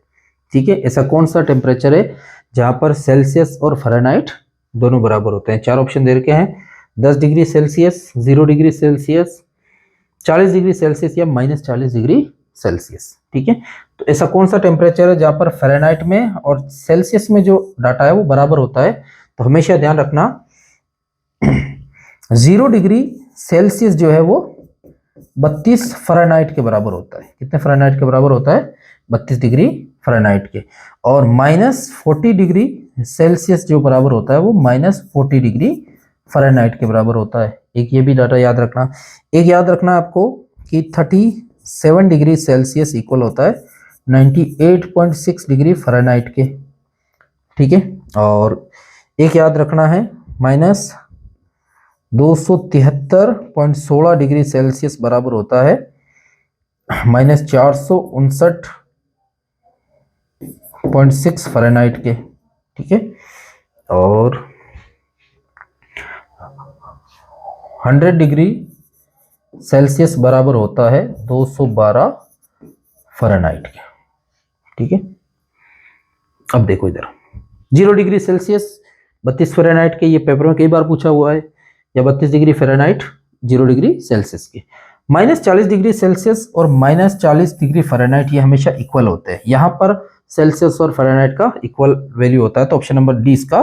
ठीक है, ऐसा कौन सा टेम्परेचर है जहां पर सेल्सियस और फ़ारेनहाइट दोनों बराबर होते हैं? 4 ऑप्शन दे रखे हैं, 10 degree Celsius, 0 degree Celsius, 40 degree Celsius या -40 डिग्री सेल्सियस। ठीक है, तो ऐसा कौन सा टेम्परेचर है जहां पर फ़ारेनहाइट में और सेल्सियस में जो डाटा है वो बराबर होता है? तो हमेशा ध्यान रखना 0 डिग्री सेल्सियस जो है वो 32 फ़ारेनहाइट के बराबर होता है। कितने फ़ारेनहाइट के बराबर होता है? 32 डिग्री फ़ारेनहाइट के। और -40 डिग्री सेल्सियस जो बराबर होता है वो -40 डिग्री फ़ारेनहाइट के बराबर होता है। एक ये भी डाटा याद रखना। एक याद रखना आपको कि 37 डिग्री सेल्सियस इक्वल होता है 98.6 डिग्री फ़ारेनहाइट के। ठीक है, और एक याद रखना है -273.16 डिग्री सेल्सियस बराबर होता है -459.6 फ़ारेनहाइट के। ठीक है, और 100 डिग्री सेल्सियस बराबर होता है 212 फ़ारेनहाइट के। ठीक है, अब देखो इधर 0 डिग्री सेल्सियस 32 फ़ारेनहाइट के, ये पेपर में कई बार पूछा हुआ है, या 32 डिग्री फ़ारेनहाइट 0 डिग्री सेल्सियस के। -40 डिग्री सेल्सियस और -40 डिग्री फ़ारेनहाइट ये हमेशा इक्वल होते हैं। यहाँ पर सेल्सियस और फ़ारेनहाइट का इक्वल वैल्यू होता है, तो ऑप्शन नंबर डी इसका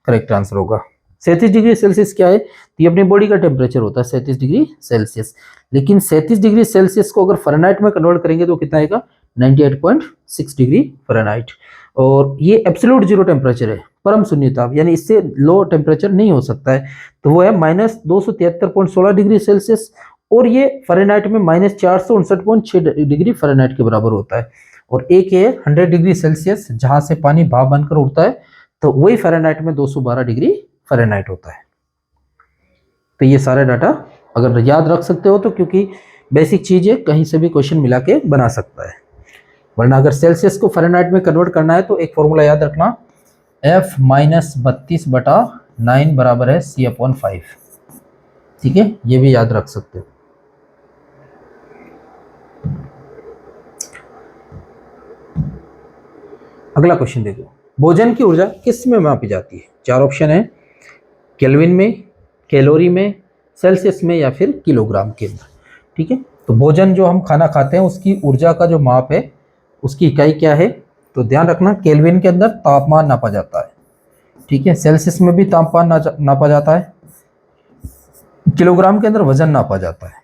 करेक्ट आंसर होगा। 37 डिग्री सेल्सियस क्या है? तो ये अपनी बॉडी का टेम्परेचर होता है 37 डिग्री सेल्सियस, लेकिन 37 डिग्री सेल्सियस को अगर फ़ारेनहाइट में कन्वर्ट करेंगे तो कितना आएगा? 98.6 डिग्री फ़ारेनहाइट। और ये एब्सोल्यूट जीरो टेम्परेचर है, परम शून्य ताप, यानी इससे लो टेम्परेचर नहीं हो सकता है, तो वो है -273.16 डिग्री सेल्सियस, और ये फ़ारेनहाइट में -459.6 डिग्री फ़ारेनहाइट के बराबर होता है। और एक है 100 डिग्री सेल्सियस, जहां से पानी भाप बनकर उड़ता है, तो वही फ़ारेनहाइट में 212 डिग्री फ़ारेनहाइट होता है। तो ये सारे डाटा अगर याद रख सकते हो तो, क्योंकि बेसिक चीज़ें कहीं से भी क्वेश्चन मिला के बना सकता है, वरना अगर सेल्सियस को फ़ारेनहाइट में कन्वर्ट करना है तो एक फॉर्मूला याद रखना, F-32/9 बराबर है C/5। ठीक है, ये भी याद रख सकते हो। अगला क्वेश्चन देखो, भोजन की ऊर्जा किस में मापी जाती है? 4 ऑप्शन है, केल्विन में, कैलोरी में, सेल्सियस में, या फिर किलोग्राम के अंदर। ठीक है, तो भोजन जो हम खाना खाते हैं उसकी ऊर्जा का जो माप है, उसकी इकाई क्या है? तो ध्यान रखना, केल्विन के अंदर तापमान नापा जाता है। ठीक है, सेल्सियस में भी तापमान नापा जाता है, किलोग्राम के अंदर वजन नापा जाता है।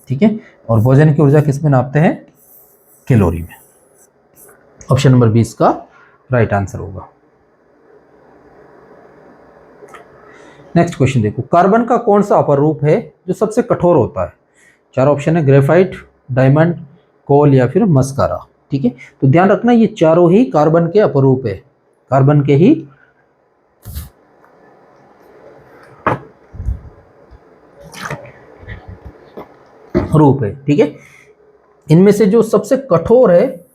ठीक है, और भोजन की ऊर्जा किस में नापते हैं? कैलोरी में। ऑप्शन नंबर 20 का राइट आंसर होगा। नेक्स्ट क्वेश्चन देखो, कार्बन का कौन सा अपर रूप है जो सबसे कठोर होता है? 4 ऑप्शन है, ग्रेफाइट, डायमंड, कोल, या फिर मस्कारा। ठीक है, तो ध्यान रखना ये चारों ही कार्बन के अपर रूप है, कार्बन के ही रूप है। ठीक है, इनमें से जो सबसे कठोर है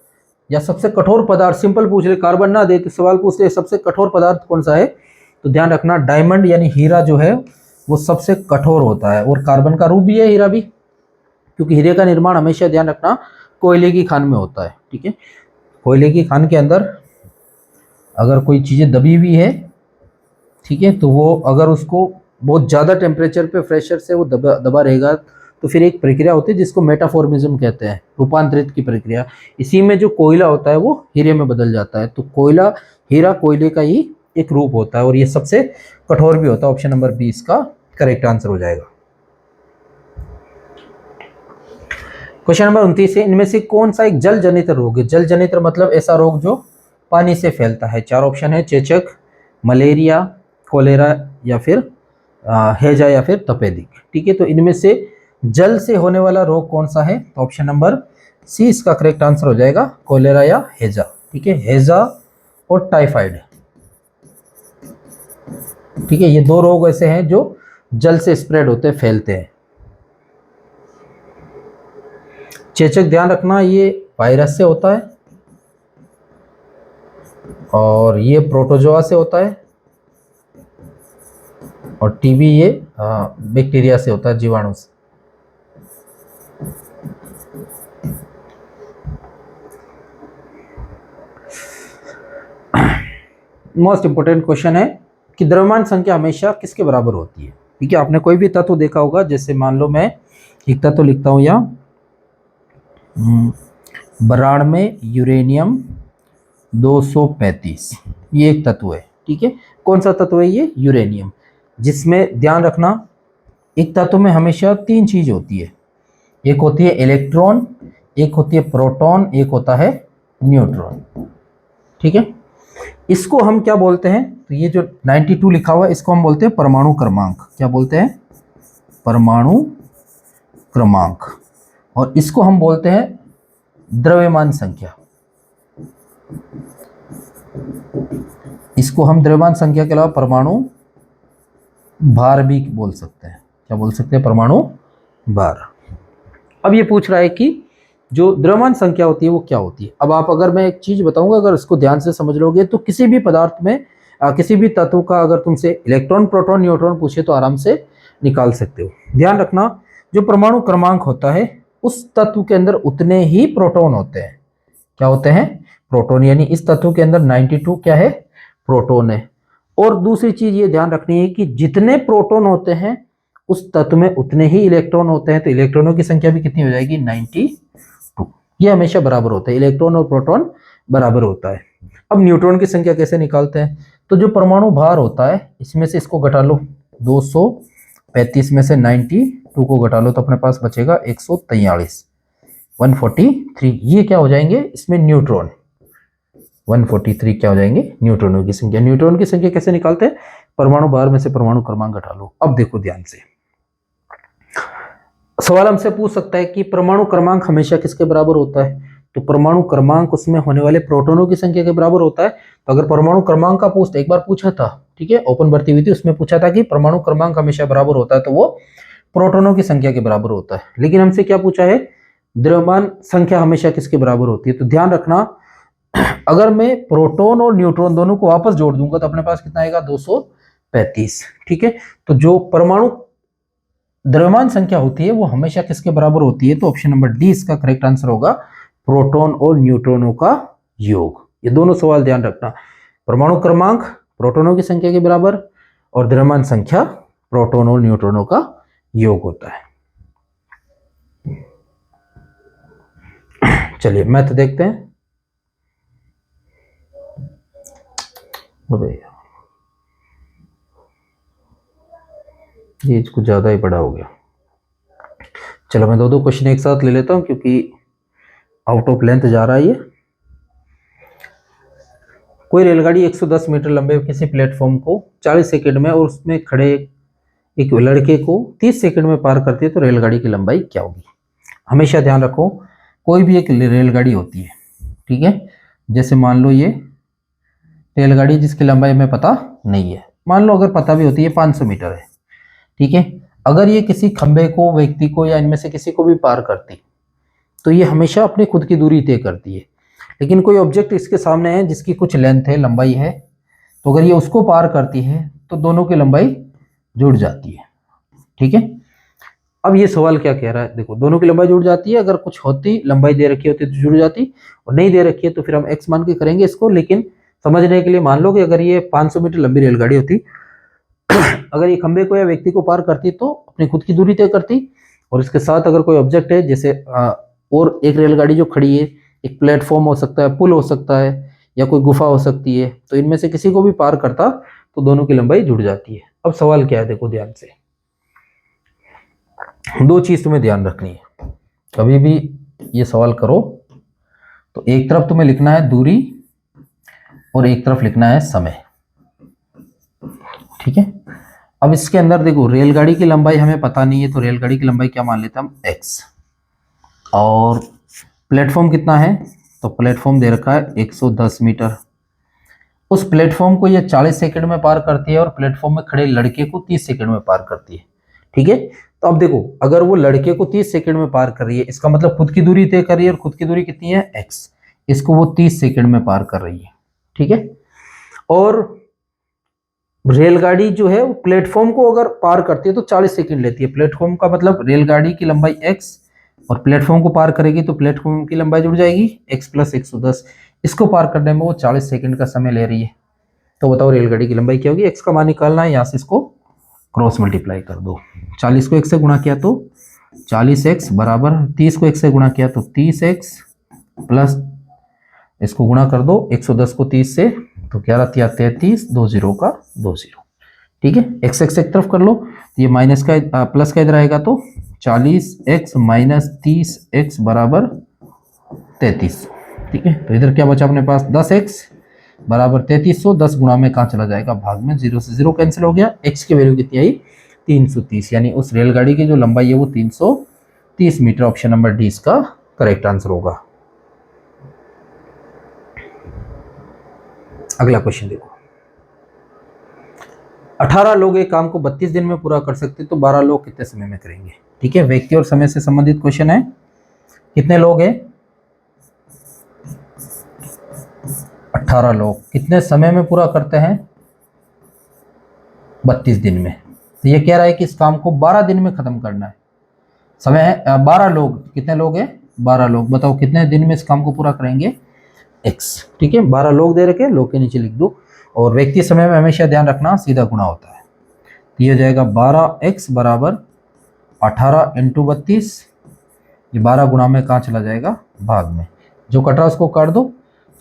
या सबसे कठोर पदार्थ, सिंपल पूछ ले, कार्बन ना दे तो सवाल पूछ ले सबसे कठोर पदार्थ कौन सा है, तो ध्यान रखना डायमंड यानी हीरा जो है वो सबसे कठोर होता है, और कार्बन का रूप भी है हीरा भी, क्योंकि हीरे का निर्माण हमेशा ध्यान रखना कोयले की खान में होता है। ठीक है, कोयले की खान के अंदर अगर कोई चीज़ें दबी हुई है, ठीक है, तो वो अगर उसको बहुत ज़्यादा टेम्परेचर पे प्रेशर से वो दबा रहेगा, तो फिर एक प्रक्रिया होती है जिसको मेटाफॉर्मिज्म कहते हैं, रूपांतरित की प्रक्रिया। इसी में जो कोयला होता है वो हीरे में बदल जाता है, तो कोयला, हीरा कोयले का ही एक रूप होता है, और ये सबसे कठोर भी होता है। ऑप्शन नंबर 20 का करेक्ट आंसर हो जाएगा। क्वेश्चन नंबर 29 है, इनमें से कौन सा एक जल जनित रोग है? जल जनित मतलब ऐसा रोग जो पानी से फैलता है। 4 ऑप्शन है, चेचक, मलेरिया, कोलेरा, या फिर हैजा, या फिर तपेदिक। ठीक है, तो इनमें से जल से होने वाला रोग कौन सा है? तो ऑप्शन नंबर सी इसका करेक्ट आंसर हो जाएगा, कोलेरा या हैजा। ठीक है, हैजा और टाइफाइड। ठीक है, ये 2 रोग ऐसे हैं जो जल से स्प्रेड होते हैं, फैलते हैं। चेचक ध्यान रखना ये वायरस से होता है, और ये प्रोटोजोआ से होता है, और टीबी ये बैक्टीरिया से होता है, जीवाणु से। मोस्ट इंपोर्टेंट क्वेश्चन है कि द्रव्यमान संख्या हमेशा किसके बराबर होती है? ठीक है, आपने कोई भी तत्व देखा होगा, जैसे मान लो मैं एक तत्व लिखता हूं यहाँ, बराड़ में यूरेनियम 235, ये एक तत्व है। ठीक है, कौन सा तत्व है ये? यूरेनियम, जिसमें ध्यान रखना एक तत्व में हमेशा 3 चीज होती है, एक होती है इलेक्ट्रॉन, एक होती है प्रोटॉन, एक होता है न्यूट्रॉन। ठीक है, इसको हम क्या बोलते हैं? तो ये जो 92 लिखा हुआ है इसको हम बोलते हैं परमाणु क्रमांक। क्या बोलते हैं? परमाणु क्रमांक। और इसको हम बोलते हैं द्रव्यमान संख्या। इसको हम द्रव्यमान संख्या के अलावा परमाणु भार भी बोल सकते हैं। क्या बोल सकते हैं? परमाणु भार। अब ये पूछ रहा है कि जो द्रव्यमान संख्या होती है वो क्या होती है। अब आप, अगर मैं एक चीज बताऊंगा, अगर इसको ध्यान से समझ लोगे तो किसी भी पदार्थ में किसी भी तत्व का अगर तुमसे इलेक्ट्रॉन, प्रोटॉन, न्यूट्रॉन पूछे तो आराम से निकाल सकते हो। ध्यान रखना, जो परमाणु क्रमांक होता है उस तत्व के अंदर उतने ही प्रोटॉन होते हैं। क्या होते हैं? प्रोटॉन। यानी इस तत्व के अंदर 92 क्या है? प्रोटॉन है। और दूसरी चीज ये ध्यान रखनी है कि जितने प्रोटॉन होते हैं उस तत्व में उतने ही इलेक्ट्रॉन होते हैं, तो इलेक्ट्रॉनों की संख्या भी कितनी हो जाएगी? 92। ये हमेशा बराबर होता है, इलेक्ट्रॉन और प्रोटॉन बराबर होता है। अब न्यूट्रॉन की संख्या कैसे निकालते हैं? तो जो परमाणु भार होता है इसमें से इसको घटा लो, 235 में से 92 को घटा लो तो अपने पास बचेगा 143, 143। ये क्या हो जाएंगे इसमें? न्यूट्रॉन। 143 क्या हो जाएंगे? न्यूट्रॉनों की संख्या। न्यूट्रॉन की संख्या कैसे निकालते हैं? परमाणु भार में से परमाणु क्रमांक घटा लो। अब देखो ध्यान से, सवाल हमसे पूछ सकता है कि परमाणु क्रमांक हमेशा किसके बराबर होता है? तो परमाणु क्रमांक उसमें होने वाले प्रोटॉनों की संख्या के बराबर होता है। तो अगर परमाणु क्रमांक का पूछता, एक बार पूछा था, ठीक है, ओपन भर्ती हुई थी, उसमें पूछा था कि परमाणु क्रमांक हमेशा बराबर होता है, तो वो प्रोटॉनों की संख्या के बराबर होता है। लेकिन हमसे क्या पूछा है? द्रव्यमान संख्या हमेशा किसके बराबर होती है? तो ध्यान रखना, अगर मैं प्रोटॉन और न्यूट्रॉन दोनों को वापस जोड़ दूंगा तो अपने पास कितना आएगा? 235। ठीक है, तो जो परमाणु द्रव्यमान संख्या होती है वो हमेशा किसके बराबर होती है? तो ऑप्शन नंबर डी इसका करेक्ट आंसर होगा, प्रोटॉन और न्यूट्रॉनों का योग। ये दोनों सवाल ध्यान रखना, परमाणु क्रमांक प्रोटॉनों की संख्या के बराबर और द्रव्यमान संख्या प्रोटॉन और न्यूट्रॉनों का योग होता है। चलिए मैथ देखते हैं। ये कुछ ज्यादा ही बड़ा हो गया। चलो मैं दो क्वेश्चन एक साथ ले लेता हूं क्योंकि आउट ऑफ लेंथ जा रहा है ये। कोई रेलगाड़ी 110 मीटर लंबे किसी प्लेटफॉर्म को 40 सेकंड में और उसमें खड़े एक लड़के को 30 सेकंड में पार करती है, तो रेलगाड़ी की लंबाई क्या होगी? हमेशा ध्यान रखो, कोई भी एक रेलगाड़ी होती है, ठीक है, जैसे मान लो ये रेलगाड़ी जिसकी लंबाई हमें पता नहीं है, मान लो अगर पता भी होती है 500 मीटर है, ठीक है, अगर ये किसी खंबे को, व्यक्ति को या इनमें से किसी को भी पार करती तो ये हमेशा अपनी खुद की दूरी तय करती है। लेकिन कोई ऑब्जेक्ट इसके सामने है जिसकी कुछ लेंथ है, लंबाई है, तो अगर ये उसको पार करती है तो दोनों की लंबाई जुड़ जाती है। ठीक है, अब ये सवाल क्या कह रहा है? देखो, दोनों की लंबाई जुड़ जाती है, अगर कुछ होती, लंबाई दे रखी होती तो जुड़ जाती, और नहीं दे रखी है तो फिर हम x मान के करेंगे इसको। लेकिन समझने के लिए मान लो कि अगर ये 500 मीटर लंबी रेलगाड़ी होती अगर ये खंबे को या व्यक्ति को पार करती तो अपनी खुद की दूरी तय करती, और इसके साथ अगर कोई ऑब्जेक्ट है, जैसे और एक रेलगाड़ी जो खड़ी है, एक प्लेटफॉर्म हो सकता है, पुल हो सकता है, या कोई गुफा हो सकती है, तो इनमें से किसी को भी पार करता तो दोनों की लंबाई जुड़ जाती है। अब सवाल क्या है? देखो ध्यान से, दो चीज तुम्हें ध्यान रखनी है, कभी भी ये सवाल करो तो एक तरफ तुम्हें लिखना है दूरी और एक तरफ लिखना है समय। ठीक है, अब इसके अंदर देखो, रेलगाड़ी की लंबाई हमें पता नहीं है, तो रेलगाड़ी की लंबाई क्या मान लेते हैं हम? x। और प्लेटफॉर्म कितना है? तो प्लेटफॉर्म दे रखा है 110 मीटर। उस प्लेटफॉर्म को ये 40 सेकंड में पार करती है और प्लेटफॉर्म में खड़े लड़के को 30 सेकंड में पार करती है। ठीक है, तो अब देखो, अगर वो लड़के को 30 सेकंड में पार कर रही है, इसका मतलब खुद की दूरी तय कर रही है, और खुद की दूरी कितनी है? x। इसको वो 30 सेकंड में पार कर रही है। ठीक है, और रेलगाड़ी जो है वो प्लेटफॉर्म को अगर पार करती है तो 40 सेकंड लेती है। प्लेटफॉर्म का मतलब रेलगाड़ी की लंबाई x, और प्लेटफॉर्म को पार करेगी तो प्लेटफॉर्म की लंबाई जुड़ जाएगी x + 110। इसको पार करने में वो 40 सेकंड का समय ले रही है। तो बताओ रेलगाड़ी की लंबाई क्या होगी? x का मान निकालना है, यहाँ से इसको क्रॉस मल्टीप्लाई कर दो। 40 को x से गुणा किया तो 40x बराबर 30 को x से गुणा किया तो 30x प्लस इसको गुणा कर दो 110 को 30 से, तो 11 × 33, 2 0 का 2 0। ठीक है, x x एक तरफ कर लो, तो ये माइनस का प्लस का इधर आएगा, तो 40x - 30x बराबर 33। ठीक है, तो इधर क्या बचा अपने पास? 10x बराबर 3300। 10 गुणा में कहाँ चला जाएगा? भाग में, 0 से 0 कैंसिल हो गया। x की वैल्यू कितनी आई? 330। यानी उस रेलगाड़ी की जो लंबाई है वो 330 मीटर। ऑप्शन नंबर डी इसका करेक्ट आंसर होगा। अगला क्वेश्चन देखो, 18 लोग एक काम को 32 दिन में पूरा कर सकते, तो 12 लोग कितने समय में करेंगे? ठीक है, व्यक्ति और समय से संबंधित क्वेश्चन है। कितने लोग हैं? 18 लोग कितने समय में पूरा करते हैं? 32 दिन में। तो ये कह रहा है कि इस काम को 12 दिन में खत्म करना है। समय है 12 लोग, कितने लोग हैं 12 लोग, बताओ कितने दिन में इस काम को पूरा करेंगे x। ठीक है, 12 लोग दे रखे, लोग के नीचे लिख दो। और व्यक्ति समय में हमेशा ध्यान रखना सीधा गुणा होता है। तो ये हो जाएगा 12x बराबर 18 इंटू 32। ये 12 गुणा में कहाँ चला जाएगा भाग में, जो कट रहा उसको काट दो।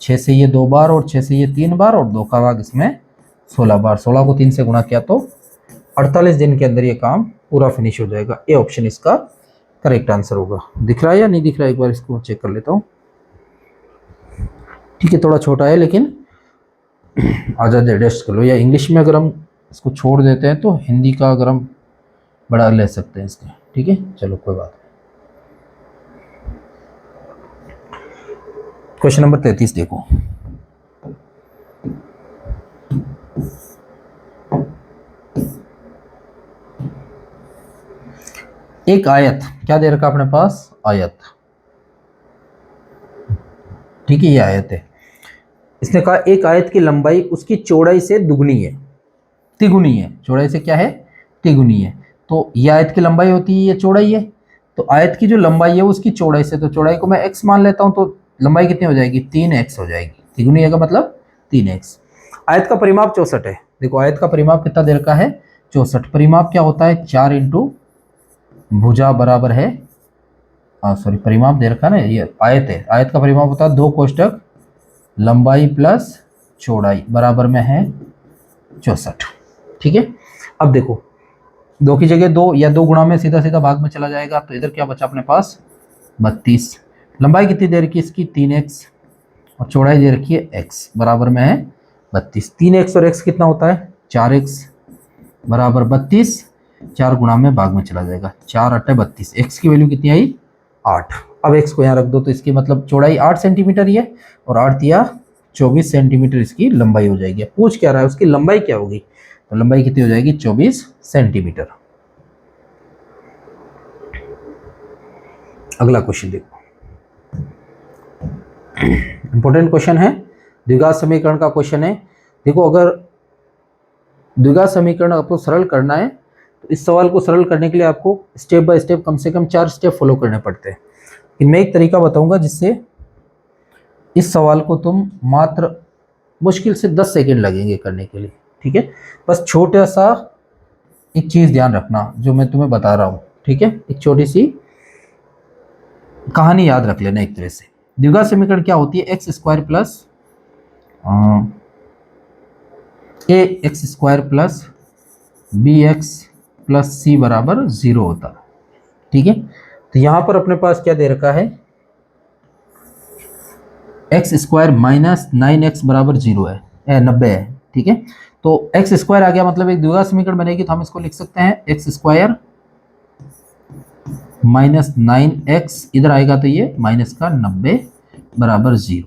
6 से ये 2 बार और 6 से ये 3 बार और 2 का भाग इसमें 16 बार। 16 को 3 से गुणा किया तो 48 दिन के अंदर ये काम पूरा फिनिश हो जाएगा। ए ऑप्शन इसका करेक्ट आंसर होगा। दिख रहा है या नहीं दिख रहा है, एक बार इसको चेक कर लेता हूँ। ठीक है, थोड़ा छोटा है लेकिन आज़ाद एडजस्ट कर लो, या इंग्लिश में अगर हम इसको छोड़ देते हैं तो हिंदी का अगर हम बड़ा ले सकते हैं इसका। ठीक है, चलो कोई बात नहीं। क्वेश्चन नंबर 33 देखो। एक आयत, क्या दे रखा अपने पास आयत। ठीक है, ये आयत है। इसने कहा एक आयत की लंबाई उसकी चौड़ाई से दुगनी है, तिगुनी है। चौड़ाई से क्या है तिगुनी है। तो ये आयत की लंबाई होती है, ये चौड़ाई है। तो आयत की जो लंबाई है उसकी चौड़ाई से, तो चौड़ाई को मैं x मान लेता हूं, तो लंबाई कितनी हो जाएगी 3x हो जाएगी। तिगुनी है का मतलब 3x। आयत का परिमाप 64 है। देखो आयत का परिमाप कितना दे रखा है 64। परिमाप क्या होता है 4 इंटू भुजा बराबर है, सॉरी परिमाप दे रखा है ना, ये आयत है। आयत का परिमाप होता है 2 कोष्टक लंबाई प्लस चौड़ाई बराबर में है 64। ठीक है, अब देखो 2 की जगह 2 या 2 गुणा में सीधा सीधा भाग में चला जाएगा। तो इधर क्या बचा अपने पास 32। लंबाई कितनी दे रखी है इसकी 3x और चौड़ाई दे रखी है x बराबर में है 32। 3x और x कितना होता है 4x बराबर 32। 4 गुणा में भाग में चला जाएगा, 4 8 32। x की वैल्यू कितनी आई 8। अब x को यहाँ रख दो, तो इसकी मतलब चौड़ाई 8 सेंटीमीटर ही है और 8 या 24 सेंटीमीटर इसकी लंबाई हो जाएगी। पूछ क्या रहा है उसकी लंबाई क्या होगी, तो लंबाई कितनी हो जाएगी 24 सेंटीमीटर। अगला क्वेश्चन देखो, इंपॉर्टेंट क्वेश्चन है, द्विघात समीकरण का क्वेश्चन है। देखो अगर द्विघात समीकरण आपको सरल करना है तो इस सवाल को सरल करने के लिए आपको स्टेप बाय स्टेप कम से कम 4 स्टेप फॉलो करने पड़ते हैं। इनमें एक तरीका बताऊंगा जिससे इस सवाल को तुम मात्र मुश्किल से 10 सेकंड लगेंगे करने के लिए। ठीक है, बस छोटा सा एक चीज ध्यान रखना जो मैं तुम्हें बता रहा हूं। ठीक है, एक छोटी सी कहानी याद रख लेना एक तरह से। द्विघात समीकरण क्या होती है x square plus a x square plus b x plus c बराबर 0 होता है। ठीक है, तो यहां पर अपने पास क्या दे रखा है एक्स स्क्वायर माइनस 9x बराबर 0 है, 90 है। ठीक है, तो एक्स स्क्वायर आ गया, मतलब एक द्विघात समीकरण बनेगी तो हम इसको लिख सकते हैं एक्स स्क्वायर माइनस 9x, इधर आएगा तो ये माइनस का 90 बराबर 0।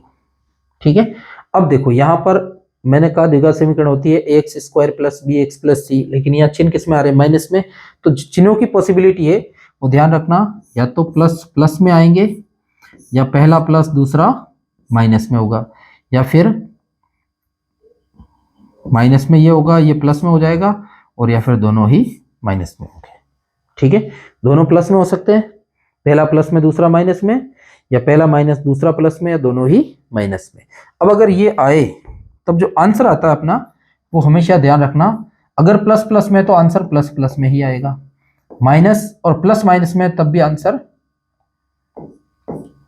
ठीक है, अब देखो यहां पर मैंने कहा द्विघात समीकरण होती है x square plus b x plus c, लेकिन यहाँ चिन्ह किस में आ रहे हैं माइनस में। तो चिन्हों की पॉसिबिलिटी है वो ध्यान रखना, या तो प्लस प्लस में आएंगे या पहला प्लस दूसरा माइनस में होगा, या फिर माइनस में ये होगा ये प्लस में हो जाएगा, और या फिर दोनों ही माइनस में होंगे। ठीक है, दोनों प्लस में हो सकते हैं, पहला प्लस में दूसरा माइनस में, या पहला माइनस दूसरा प्लस में, या दोनों ही माइनस में। अब अगर ये आए तब जो आंसर आता है अपना वो हमेशा ध्यान रखना, अगर प्लस प्लस में तो आंसर प्लस प्लस में ही आएगा, माइनस और प्लस माइनस में तब भी आंसर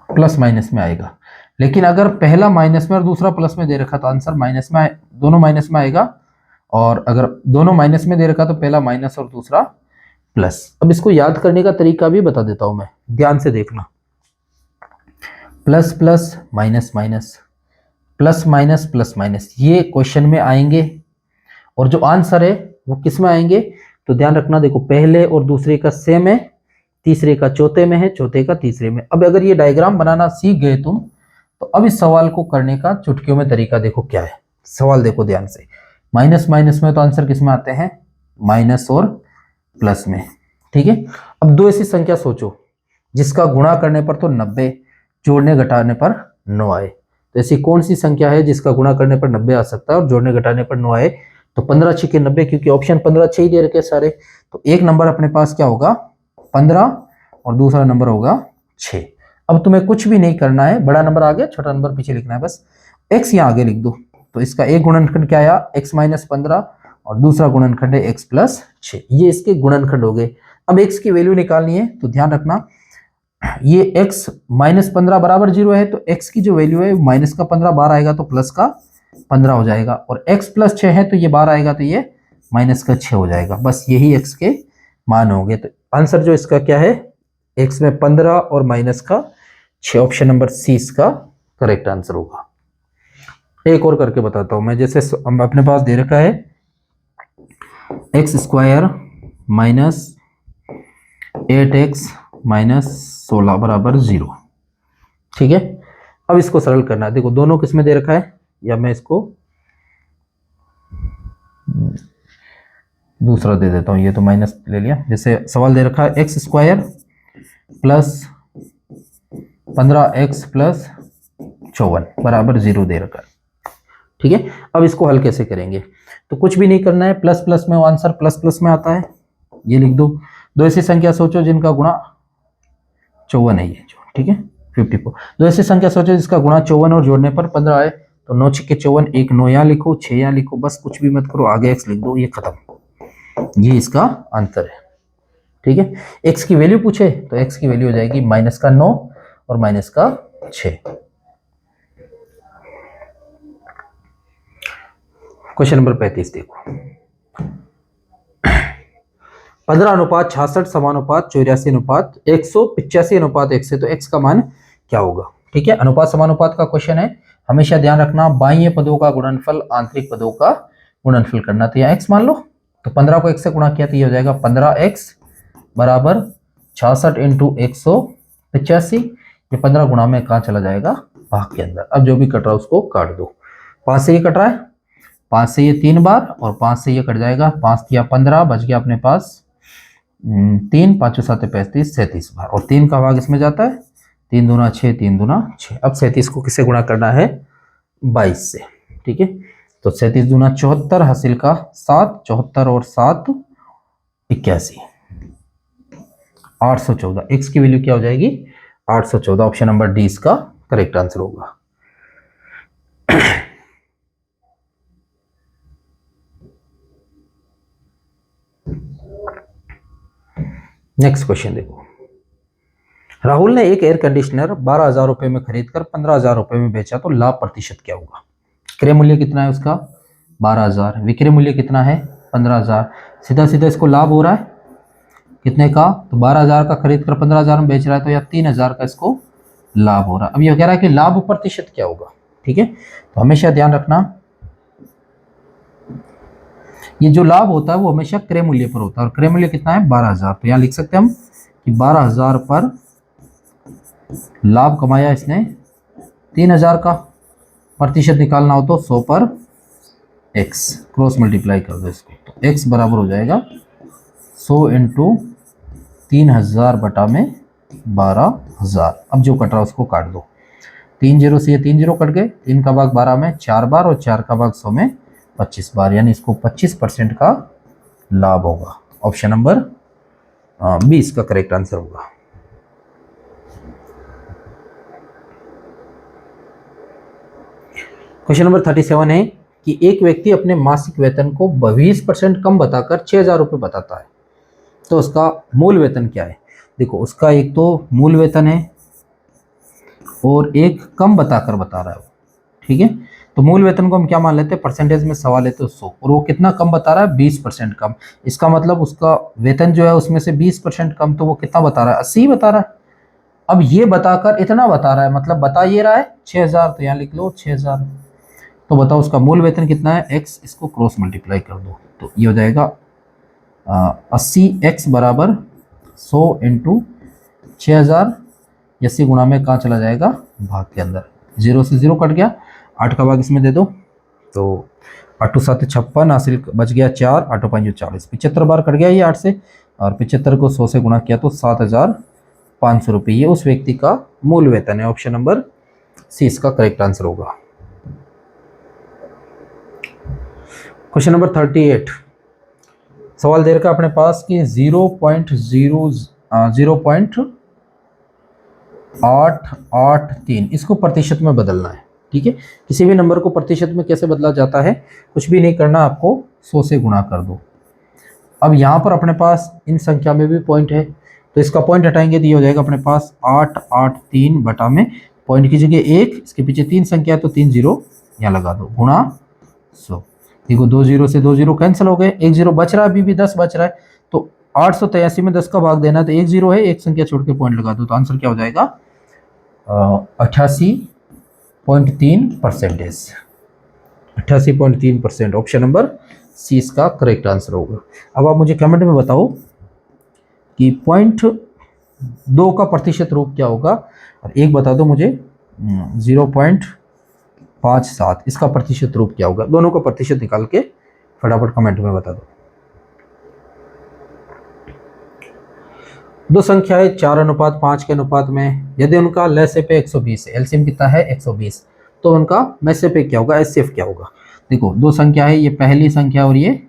प्लस माइनस में आएगा। लेकिन अगर पहला माइनस में और दूसरा प्लस में दे रखा तो आंसर माइनस में दोनों माइनस में आएगा, और अगर दोनों माइनस में दे रखा तो पहला माइनस और दूसरा प्लस। अब इसको याद करने का तरीका भी बता देता हूं मैं, ध्यान से देखना। Plus plus minus minus, plus minus plus minus, ये क्वेश्चन में आएंगे, और जो आंसर है वो किस में आएंगे तो ध्यान रखना। देखो पहले और दूसरे का सेम है, तीसरे का चौथे में है, चौथे का तीसरे में। अब अगर ये डायग्राम बनाना सीख गए तुम, तो अब इस सवाल को करने का चुटकियों में तरीका देखो क्या है। सवाल देखो ध्यान से, माइनस माइनस में तो आंसर किस में आते हैं माइनस और प्लस में। ठीक है, अब दो ऐसी संख्या सोचो जिसका गुणा करने पर तो 90, जोड़ने घटाने पर 9 आए। तो ऐसी कौन सी संख्या है जिसका गुणा करने पर 90 आ सकता है और जोड़ने घटाने पर 9 आए। तो 15 6 90, क्योंकि ऑप्शन 15 6 ही दे रखे सारे, तो एक नंबर अपने पास क्या होगा 15 और दूसरा नंबर होगा 6। अब तुम्हें कुछ भी नहीं करना है, बड़ा नंबर आ गया, छोटा नंबर पीछे लिखना है, बस x यहाँ आगे लिख दो। तो इसका एक गुणनखंड क्या आया x माइनस 15 और दूसरा गुणनखंड है x प्लस 6, ये इसके गुणनखंड हो गए। अब x की वैल्यू निकालनी है, तो ध्यान रखना ये x माइनस 15 बराबर 0 है, तो x की जो वैल्यू है माइनस का 15 बार आएगा तो प्लस का 15 हो जाएगा, और x प्लस 6 है तो ये बार आएगा तो ये माइनस का 6 हो जाएगा। बस यही x के मान होंगे। तो आंसर जो इसका क्या है, x में 15 और माइनस का 6, ऑप्शन नंबर सी इसका करेक्ट आंसर होगा। एक और करके बताता हूं मैं, जैसे हम अपने पास दे रखा है x square minus 8x minus 16 बराबर 0, ठीक है। अब इसको सरल करना है, देखो दोनों किसमें दे रखा है, या मैं इसको दूसरा दे देता हूं, ये तो माइनस ले लिया। जैसे सवाल दे रखा है x square plus 15x plus 54 बराबर 0 दे रखा है, ठीक है। अब इसको हल कैसे करेंगे, तो कुछ भी नहीं करना है, प्लस प्लस में आंसर प्लस प्लस में आता है, ये लिख दो। दो ऐसी संख्या सोचो जिनका गुणा 54 है, ये ठीक है 54। दो ऐसी संख्या सोचो जिसका गुणा 54 और जोड़ने पर 15 आए, तो 9 6 54, एक 9 यहाँ लिखो, 6 यहाँ लिखो, बस कुछ भी मत करो, आगे x लिख दो, ये खत्म। ये इसका आंसर है, ठीक है। x की वैल्यू पूछे तो x की वैल्यू हो जाएगी माइनस का 9 और माइनस का 6। क्वेश्चन नंबर 35 देखो, 15 अनुपात 66 समानुपात 84 अनुपात 185 अनुपात 1 से, तो x का मान क्या होगा, ठीक है। अनुपात समानुपात का क्वेश्चन है, हमेशा ध्यान रखना बाह्य पदों का गुणनफल आंतरिक पदों का गुणनफल करना। तो यहाँ x मान लो, तो 15 को x से गुणा किया तो ये हो जाएगा 15x बराबर 66 इंटू 185, ये 15 गुणा में कहाँ चला जाएगा भाग के अंदर। अब जो भी कट रहा है उसको काट दो, 5 से ये कट रहा है, 5 से ये 3 बार और 5 से ये कट जाएगा, 5 किया 15, बच गया अपने पास 3, 5 7 35 37 बार, और 3 का भाग इसमें जाता है, 3 दूना 6 3 दूना 6। अब 37 को किससे गुणा करना है 22 से, ठीक है। तो 37 दूना 74 हासिल का 7, 74 और 7 81, 814। x की वैल्यू क्या हो जाएगी 814, ऑप्शन नंबर डी इसका करेक्ट आंसर होगा। नेक्स्ट क्वेश्चन देखो, राहुल ने एक एयर कंडीशनर 12,000 रुपए में खरीदकर 15,000 रुपए में बेचा, तो लाभ प्रतिशत क्या होगा। क्रय मूल्य कितना है उसका 12,000, विक्रय मूल्य कितना है 15,000, सीधा सीधा इसको लाभ हो रहा है कितने का, तो 12,000 का खरीद कर 15,000 में बेच रहा है, तो या 3,000 का इसको लाभ हो रहा है। अब ये कह रहा है कि लाभ प्रतिशत क्या होगा, ठीक है। तो हमेशा ध्यान रखना ये जो लाभ होता है वो हमेशा क्रय मूल्य पर होता है, और क्रय मूल्य कितना है 12,000, तो यहाँ लिख सकते हैं हम कि 12,000 पर लाभ कमाया इसने 3,000 का, प्रतिशत निकालना हो तो 100 पर x क्रॉस मल्टीप्लाई कर दो इसको, तो x बराबर हो जाएगा 100 इंटू 3,000 बटा में 12,000। अब जो कट रहा है उसको काट दो, 3 0 से ये 3 0 कट गए, 3 का भाग 12 में 4 बार और 4 का भाग 100 में 25 बार, यानी इसको 25% का लाभ होगा। ऑप्शन नंबर बी इसका करेक्ट आंसर होगा। क्वेश्चन नंबर 37 है कि एक व्यक्ति अपने मासिक वेतन को 20% कम बताकर 6,000 रुपये बताता है, तो उसका मूल वेतन क्या है। देखो उसका एक तो मूल वेतन है और एक कम बताकर बता रहा है, ठीक है। तो मूल वेतन को हम क्या मान लेते हैं, परसेंटेज में सवाल है तो 100, और वो कितना कम बता रहा है 20% कम। इसका मतलब उसका वेतन जो है उसमें से 20% कम, तो वो कितना बता रहा है 80 बता रहा है। अब ये बताकर इतना बता रहा है, मतलब बता ये रहा है 6,000, तो यहाँ लिख लो 6,000। तो बताओ उसका मूल वेतन कितना है x, इसको क्रॉस मल्टीप्लाई कर दो, तो ये हो जाएगा 80x बराबर 100 इंटू 6,000, 80 गुणा में कहाँ चला जाएगा भाग के अंदर, 0 से 0 कट गया, 8 का भाग इसमें दे दो, तो 8 7 56 हासिल बच गया 4, 8 5 40, 75 बार कट गया ये 8 से, और 75 को 100 से गुणा किया तो 7,500 रुपये, ये उस व्यक्ति का मूल वेतन है। ऑप्शन नंबर सी इसका करेक्ट आंसर होगा। क्वेश्चन नंबर 38, सवाल दे रखा अपने पास कि 0.883 इसको प्रतिशत में बदलना है। ठीक है, किसी भी नंबर को प्रतिशत में कैसे बदला जाता है, कुछ भी नहीं करना, आपको 100 से गुणा कर दो। अब यहाँ पर अपने पास इन संख्या में भी पॉइंट है, तो इसका पॉइंट हटाएंगे तो ये हो जाएगा अपने पास 883 बटा में पॉइंट की जगह 1, इसके पीछे 3 संख्या है तो 3 जीरो यहाँ लगा दो, गुणा 100। देखो 2 जीरो से 2 जीरो कैंसिल हो गए, 1 जीरो बच रहा है, अभी भी 10 बच रहा है, तो 883 में 10 का भाग देना है तो 1 जीरो है, एक संख्या छोड़ के पॉइंट लगा दो, तो आंसर क्या हो जाएगा 88.3%। 88.3%, ऑप्शन नंबर सी इसका करेक्ट आंसर होगा। अब आप मुझे कमेंट में बताओ कि 0.2 का प्रतिशत रूप क्या होगा, और एक बता दो मुझे 0.57 इसका प्रतिशत रूप क्या होगा। दोनों का प्रतिशत निकाल के फटाफट कमेंट में बता दो। दो संख्याएं 4:5 के अनुपात में यदि उनका लसागु पे 120 है, एलसीएम कितना है 120, तो उनका मेसे पे क्या होगा, एचसीएफ क्या होगा। देखो दो संख्या है, ये पहली संख्या और ये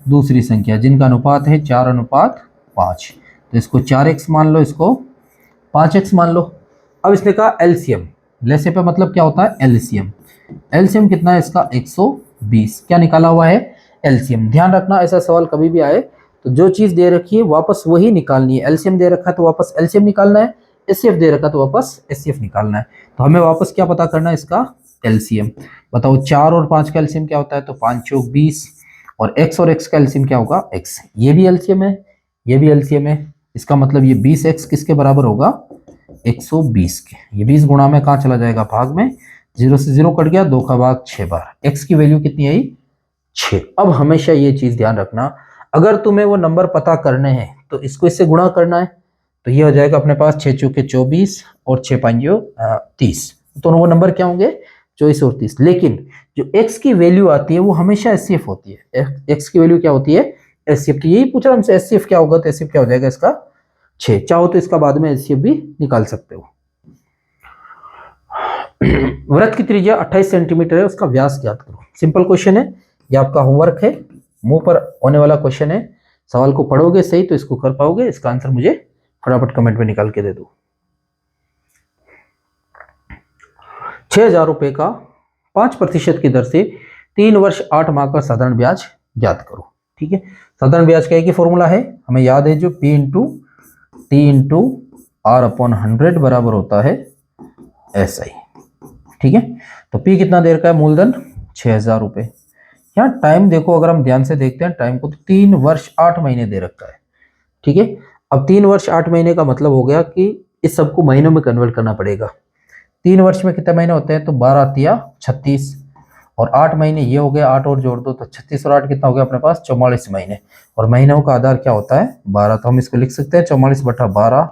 दूसरी संख्या, जिनका अनुपात है 4:5, तो इसको 4x मान लो, इसको 5x मान लो। अब इसने कहा एलसीएम, लसागु पे मतलब क्या होता है एलसीएम, एलसीएम कितना है इसका 120, क्या निकाला हुआ है एलसीएम। ध्यान रखना ऐसा सवाल कभी भी आए तो जो चीज दे रखी है वापस वही निकालनी है, एलसीएम दे रखा है तो वापस एलसीएम निकालना है, एचसीएफ दे रखा है तो वापस एचसीएफ निकालना है। तो हमें वापस क्या पता करना है इसका एलसीएम। बताओ 4 और 5 का एलसीएम क्या होता है, तो 5 चौक 20, और x और x का एलसीएम क्या होगा x, ये भी एलसीएम है ये भी एलसीएम है, इसका मतलब ये 20x किसके बराबर होगा 120 के। ये 20 गुणा में कहाँ चला जाएगा भाग में, 0 से 0 कट गया, 2 का भाग 6 बार, x की वैल्यू कितनी आई 6। अब हमेशा ये चीज ध्यान रखना, अगर तुम्हें वो नंबर पता करने हैं तो इसको इससे गुणा करना है, तो ये हो जाएगा अपने पास 6 चौके 24 और 6 पंजो 30, तो वो नंबर क्या होंगे 24 और 30। लेकिन जो x की वैल्यू आती है वो हमेशा एचसीएफ होती है, x की वैल्यू क्या होती है एचसीएफ। तो यही पूछ रहा हमसे एचसीएफ क्या होगा, तो एचसीएफ क्या हो जाएगा इसका 6। चाहो तो इसका बाद में एचसीएफ भी निकाल सकते हो। वृत्त की त्रिज्या 28 सेंटीमीटर है, उसका व्यास ज्ञात करो। सिंपल क्वेश्चन है, ये आपका होमवर्क है, मुंह पर होने वाला क्वेश्चन है। सवाल को पढ़ोगे सही तो इसको कर पाओगे। इसका आंसर मुझे फटाफट कमेंट में निकाल के दे दो। 6,000 रुपए का 5% की दर से 3 वर्ष 8 माह का साधारण ब्याज ज्ञात करो। ठीक है, साधारण ब्याज का एक ही फॉर्मूला है, हमें याद है, जो P into T into R upon 100 बराबर होता है SI। ठीक है, तो P कितना देर का है, मूलधन 6,000 रुपए। यहाँ टाइम देखो, अगर हम ध्यान से देखते हैं टाइम को, तो 3 वर्ष 8 महीने दे रखा है। ठीक है, अब 3 वर्ष 8 महीने का मतलब हो गया कि इस सबको महीनों में कन्वर्ट करना पड़ेगा। 3 वर्ष में कितने महीने होते हैं, तो 12 तिया 36, और 8 महीने ये हो गया, 8 और जोड़ दो तो 36 और 8 कितना हो गया अपने पास 44 महीने, और महीनों का आधार क्या होता है 12, तो हम इसको लिख सकते हैं 44/12,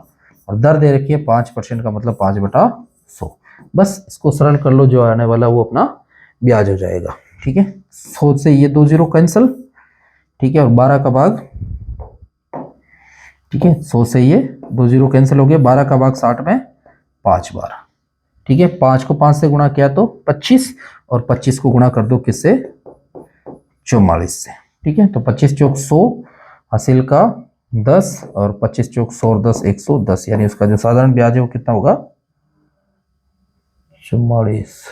और दर दे रखी है 5% का मतलब 5/100। बस इसको सरल कर लो, जो आने वाला वो अपना ब्याज हो जाएगा। ठीक है, 100 से ये 2 जीरो कैंसिल, ठीक है, और 12 का भाग, ठीक है, 100 से ये 2 जीरो कैंसिल हो गया, 12 का भाग 60 में 5 बार। ठीक है, 5 को 5 से गुणा किया तो 25, और 25 को गुणा कर दो किससे 44 से। ठीक है, तो 25 चौक 100 हासिल का 10, और 25 चौक 100 और 10 110, यानी उसका जो साधारण ब्याज है वो कितना होगा 44।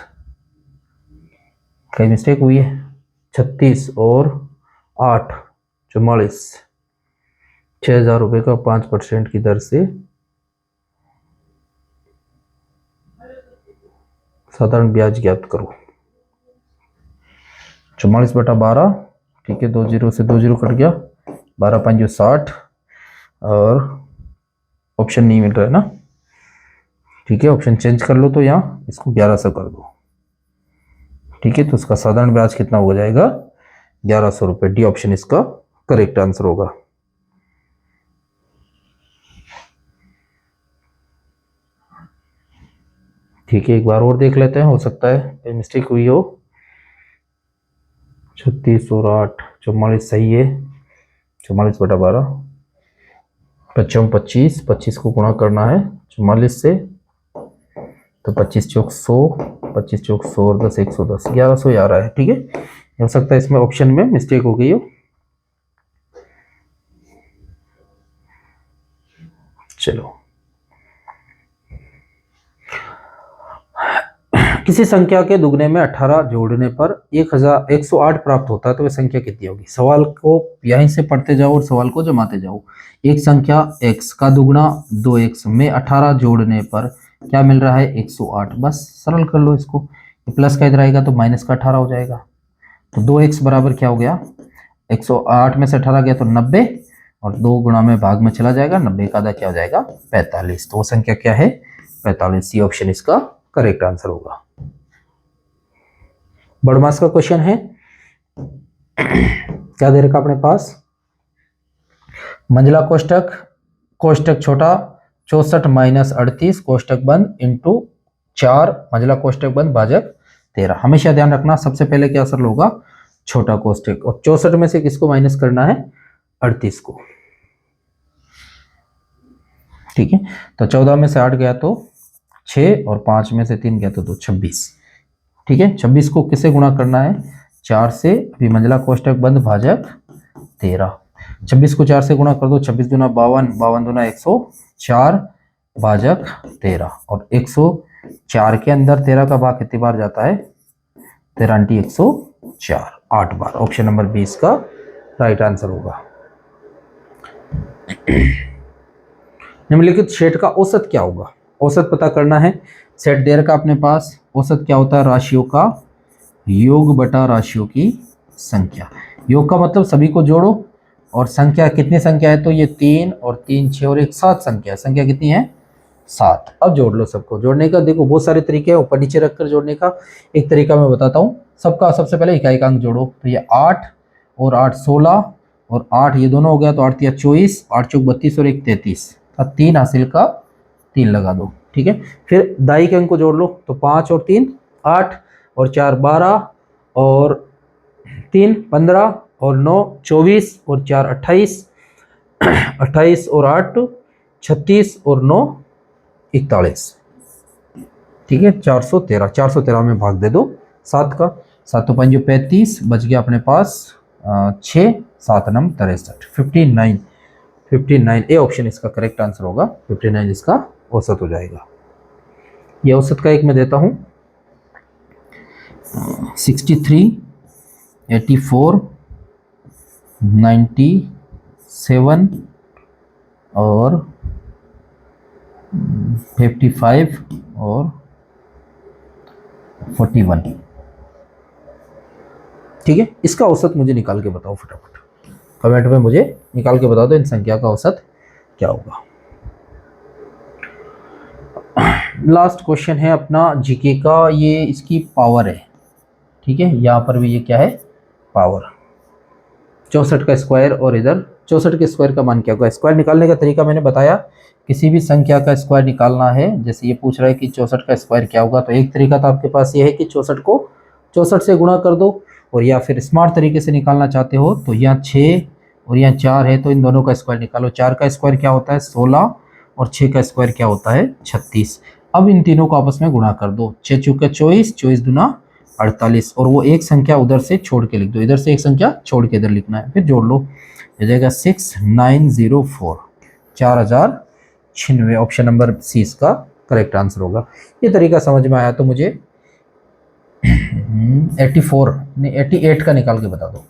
कहीं मिस्टेक हुई है, 36 और 8 44, 6,000 रुपए का 5% की दर से साधारण ब्याज ज्ञात करो। 44/12, ठीक है, 2 जीरो से 2 जीरो कट गया, 12 पंजो 60, और ऑप्शन नहीं मिल रहा है ना। ठीक है, ऑप्शन चेंज कर लो, तो यहाँ इसको 1100 कर दो। ठीक है, तो उसका साधारण ब्याज कितना हो जाएगा 1100 रुपये। डी ऑप्शन इसका करेक्ट आंसर होगा। ठीक है, एक बार और देख लेते हैं, हो सकता है कोई मिस्टेक हुई हो। 36 और 8 44 सही है, 44/12, 25 25, 25 को गुणा करना है 44 से, तो 25 चौक 100, 25 चौक 100 और 10 110, 1100 आ रहा है। ठीक है, हो सकता है इसमें ऑप्शन में मिस्टेक हो गई हो। चलो, किसी संख्या के दुगने में 18 जोड़ने पर 1108 प्राप्त होता है तो वह संख्या कितनी होगी। सवाल को यहीं से पढ़ते जाओ और सवाल को जमाते जाओ। एक संख्या x का दुगना 2x में 18 जोड़ने पर क्या मिल रहा है 108। बस सरल कर लो इसको, प्लस का इधर आएगा तो माइनस का 18 हो जाएगा। तो 2x बराबर क्या हो गया 108 में से 18 गया तो 90 और 2 गुणा में भाग में चला जाएगा, 90 का आधा क्या हो जाएगा 45। तो वो संख्या क्या है 45। सी ऑप्शन इसका करेक्ट आंसर होगा। बड़मास का क्वेश्चन है, क्या दे रखा अपने पास, मंझला कोष्टक, कोष्टक छोटा 64 माइनस 38 कोष्टक बंद इंटू 4 मंझला कोष्टक बंद भाजक 13। हमेशा ध्यान रखना सबसे पहले क्या असर होगा छोटा कोष्टक, और 64 में से किसको माइनस करना है 38 को। ठीक है, तो 14 में से 8 गया तो 6 और 5 में से 3 गया तो 26। ठीक है, 26 को किससे गुणा करना है 4 से, अभी मंझला कोष्टक बंद भाजक 13। 26 को 4 से गुणा कर दो, 26 दूना 52, 52 दूना 104 भाजक 13, और 104 के अंदर 13 का भाग कितनी बार जाता है 13 × 104 8 बार। ऑप्शन नंबर 20 का राइट आंसर होगा। निम्नलिखित सेट का औसत क्या होगा, औसत पता करना है। सेट दे रखा अपने पास, औसत क्या होता है राशियों का योग बटा राशियों की संख्या। योग का मतलब सभी को जोड़ो, और संख्या कितनी संख्या है तो ये 3 और 3 6 और 1 7 संख्या है। संख्या कितनी है 7। अब जोड़ लो सबको। जोड़ने का देखो बहुत सारे तरीके हैं, ऊपर नीचे रखकर जोड़ने का एक तरीका मैं बताता हूँ। सबका सबसे पहले इकाई का अंक जोड़ो, तो ये 8 और 8 16 और 8 ये दोनों हो गया तो 8 × 24, 8 × 32 और 1 33 का 3 हासिल का 3 लगा दो। ठीक है, फिर दाई के अंक को जोड़ लो, तो 5 और 3 8 और 4 12 और 3 15 और 9 24 और 4 28 28 और 8 36 और 9 41। ठीक है, 413 413 में भाग दे दो 7 का, 7 5 35 बच गया अपने पास 6 7 9 63 59 ए ऑप्शन इसका करेक्ट आंसर होगा। 59 इसका औसत हो जाएगा। ये औसत का एक मैं देता हूँ 63 84 97 और 55 और 41। ठीक है, इसका औसत मुझे निकाल के बताओ फटाफट, कमेंट में मुझे निकाल के बता दो इन संख्या का औसत क्या होगा। लास्ट क्वेश्चन है अपना जीके का, ये इसकी पावर है। ठीक है, यहाँ पर भी ये क्या है पावर, 64 का स्क्वायर, और इधर 64 के स्क्वायर का मान क्या होगा। स्क्वायर निकालने का तरीका मैंने बताया, किसी भी संख्या का स्क्वायर निकालना है, जैसे ये पूछ रहा है कि 64 का स्क्वायर क्या होगा, तो एक तरीका तो आपके पास ये है कि 64 को 64 से गुणा कर दो, और या फिर स्मार्ट तरीके से निकालना चाहते हो तो यहाँ 6 और यहाँ 4 है तो इन दोनों का स्क्वायर निकालो। 4 का स्क्वायर क्या होता है 16 और 6 का स्क्वायर क्या होता है 36। अब इन तीनों को आपस में गुणा कर दो, 6 चौके 24, 24 दूना 48, और वो एक संख्या उधर से छोड़ के लिख दो, इधर से एक संख्या छोड़ के इधर लिखना है, फिर जोड़ लो, हो जाएगा 6904 4096। ऑप्शन नंबर सी इसका करेक्ट आंसर होगा। ये तरीका समझ में आया तो मुझे 84 नहीं 88 का निकाल के बता दो।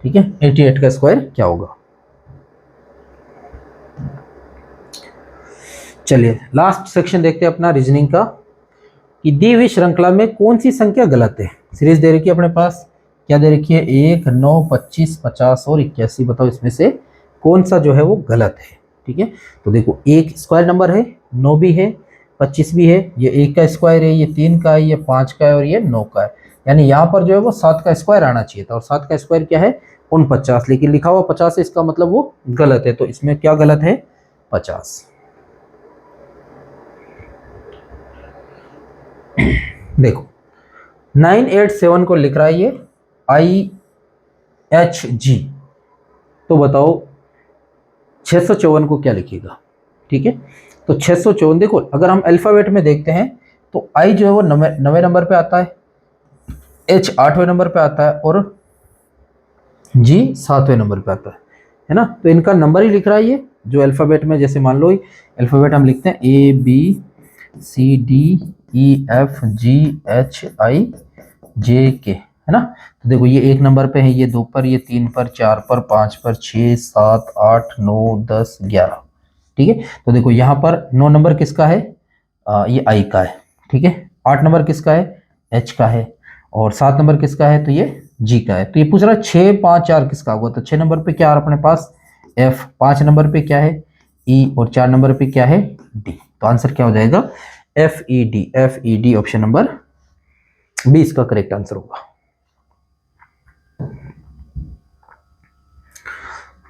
ठीक है, 88 का स्क्वायर क्या होगा। चलिए लास्ट सेक्शन देखते हैं अपना रीजनिंग का, कि दी हुई श्रृंखला में कौन सी संख्या गलत है। सीरीज दे रखी है अपने पास, क्या दे रखी है 1 9 25 50 और 81। बताओ इसमें से कौन सा जो है वो गलत है। ठीक है, तो देखो 1 स्क्वायर नंबर है, 9 भी है, 25 भी है, ये 1 का स्क्वायर है, ये 3 का है, ये 5 का है और ये 9 का है। यानी यहाँ पर जो है वो 7 का स्क्वायर आना चाहिए था, और 7 का स्क्वायर क्या है 49, लेकिन लिखा हुआ 50 है, इसका मतलब वो गलत है। तो इसमें क्या गलत है 50। देखो 987 को लिख रहा है ये IHG, तो बताओ 654 को क्या लिखेगा। ठीक है, तो 654 देखो, अगर हम अल्फाबेट में देखते हैं तो आई जो है वो 9वें नंबर पे आता है, H 8वें नंबर पे आता है और G 7वें नंबर पे आता है ना। तो इनका नंबर ही लिख रहा है ये जो अल्फ़ाबेट में, जैसे मान लो अल्फ़ाबेट हम लिखते हैं ABCDEFGHIJK, है ना। तो देखो ये 1 नंबर पे है, ये 2 पर, ये 3 पर, 4 पर, 5 पर, 6 7 8 9 10 11, ठीक है। तो देखो यहाँ पर 9 नंबर किसका है, ये I का है, ठीक है। 8 नंबर किसका है, H का है, और 7 नंबर किसका है, तो ये G का है। तो ये पूछ रहा है 6 5 4 किसका होगा, तो 6 नंबर पे क्या है अपने पास F, 5 नंबर पे क्या है E, और 4 नंबर पे क्या है D। तो आंसर क्या हो जाएगा FED, FED ऑप्शन नंबर 20 का करेक्ट आंसर होगा।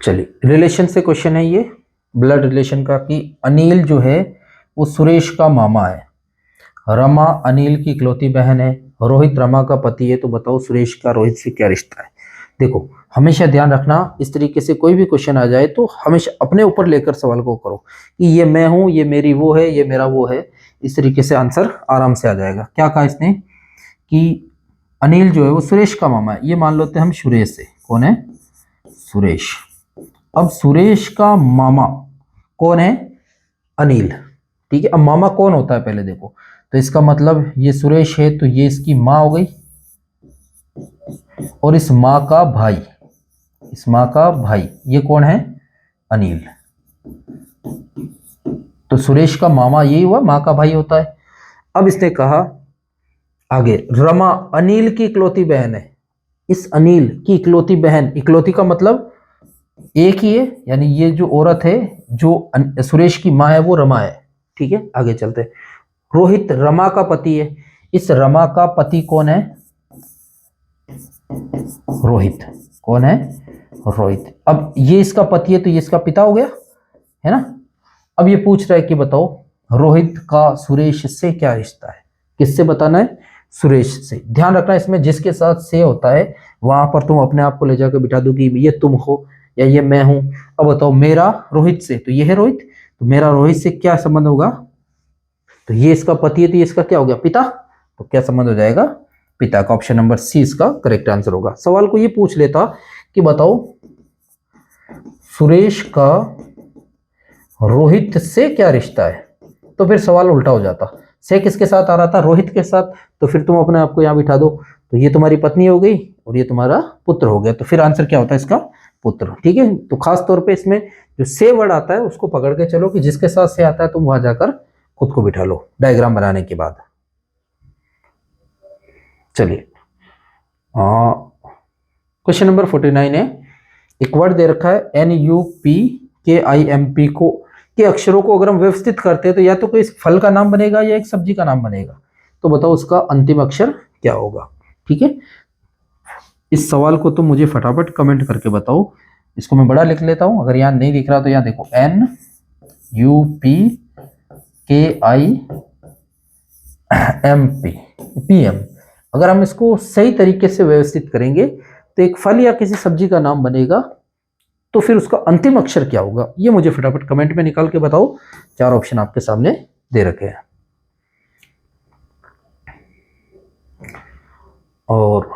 चलिए रिलेशन से क्वेश्चन है ये, ब्लड रिलेशन का, कि अनिल जो है वो सुरेश का मामा है, रमा अनिल की इकलौती बहन है, रोहित रमा का पति है, तो बताओ सुरेश का रोहित से क्या रिश्ता है। देखो हमेशा ध्यान रखना, इस तरीके से कोई भी क्वेश्चन आ जाए तो हमेशा अपने ऊपर लेकर सवाल को करो कि ये मैं हूं, ये मेरी वो है, ये मेरा वो है। इस तरीके से आंसर आराम से आ जाएगा। क्या कहा इसने कि अनिल जो है वो सुरेश का मामा है, ये मान लेते हैं हम सुरेश से, कौन है सुरेश। अब सुरेश का मामा कौन है अनिल, ठीक है। अब मामा कौन होता है पहले देखो, तो इसका मतलब ये सुरेश है तो ये इसकी माँ हो गई, और इस माँ का भाई, इस माँ का भाई ये कौन है अनिल। तो सुरेश का मामा यही हुआ, माँ का भाई होता है। अब इसने कहा आगे रमा अनिल की इकलौती बहन है, इस अनिल की इकलौती बहन, इकलौती का मतलब एक ही है, यानी ये जो औरत है जो सुरेश की माँ है वो रमा है, ठीक है। आगे चलते हैं, रोहित रमा का पति है, इस रमा का पति कौन है रोहित, कौन है रोहित। अब ये इसका पति है तो ये इसका पिता हो गया, है ना। अब ये पूछ रहा है कि बताओ रोहित का सुरेश से क्या रिश्ता है, किससे बताना है सुरेश से। ध्यान रखना इसमें जिसके साथ से होता है वहां पर तुम अपने आप को ले जाकर बिठा दो कि ये तुम हो या ये मैं हूं। अब बताओ मेरा रोहित से, तो ये है रोहित, तो मेरा रोहित से क्या संबंध होगा, तो ये इसका पति है तो ये इसका क्या हो गया पिता, तो क्या संबंध हो जाएगा पिता का। ऑप्शन नंबर सी इसका करेक्ट आंसर होगा। सवाल को ये पूछ लेता कि बताओ सुरेश का रोहित से क्या रिश्ता है, तो फिर सवाल उल्टा हो जाता, से किसके साथ आ रहा था रोहित के साथ, तो फिर तुम अपने आप को यहां बिठा दो, तो ये तुम्हारी पत्नी हो गई और ये तुम्हारा पुत्र हो गया, तो फिर आंसर क्या होता है इसका पुत्र, ठीक है। तो खास तौर पे इसमें जो से वर्ड आता है उसको पकड़ के चलो कि जिसके साथ से आता है तुम वहां जाकर खुद को बिठा लो डायग्राम बनाने के बाद। चलिए क्वेश्चन नंबर 49 है, एक वर्ड दे रखा है NUPKIMP को के अक्षरों को अगर हम व्यवस्थित करते हैं तो या तो कोई फल का नाम बनेगा या एक सब्जी का नाम बनेगा, तो बताओ उसका अंतिम अक्षर क्या होगा, ठीक है। इस सवाल को तुम मुझे फटाफट कमेंट करके बताओ। इसको मैं बड़ा लिख लेता हूं, अगर यहां नहीं दिख रहा तो यहां देखो NUPKIMP अगर हम इसको सही तरीके से व्यवस्थित करेंगे तो एक फल या किसी सब्जी का नाम बनेगा, तो फिर उसका अंतिम अक्षर क्या होगा ये मुझे फटाफट कमेंट में निकाल के बताओ। 4 ऑप्शन आपके सामने दे रखे हैं। और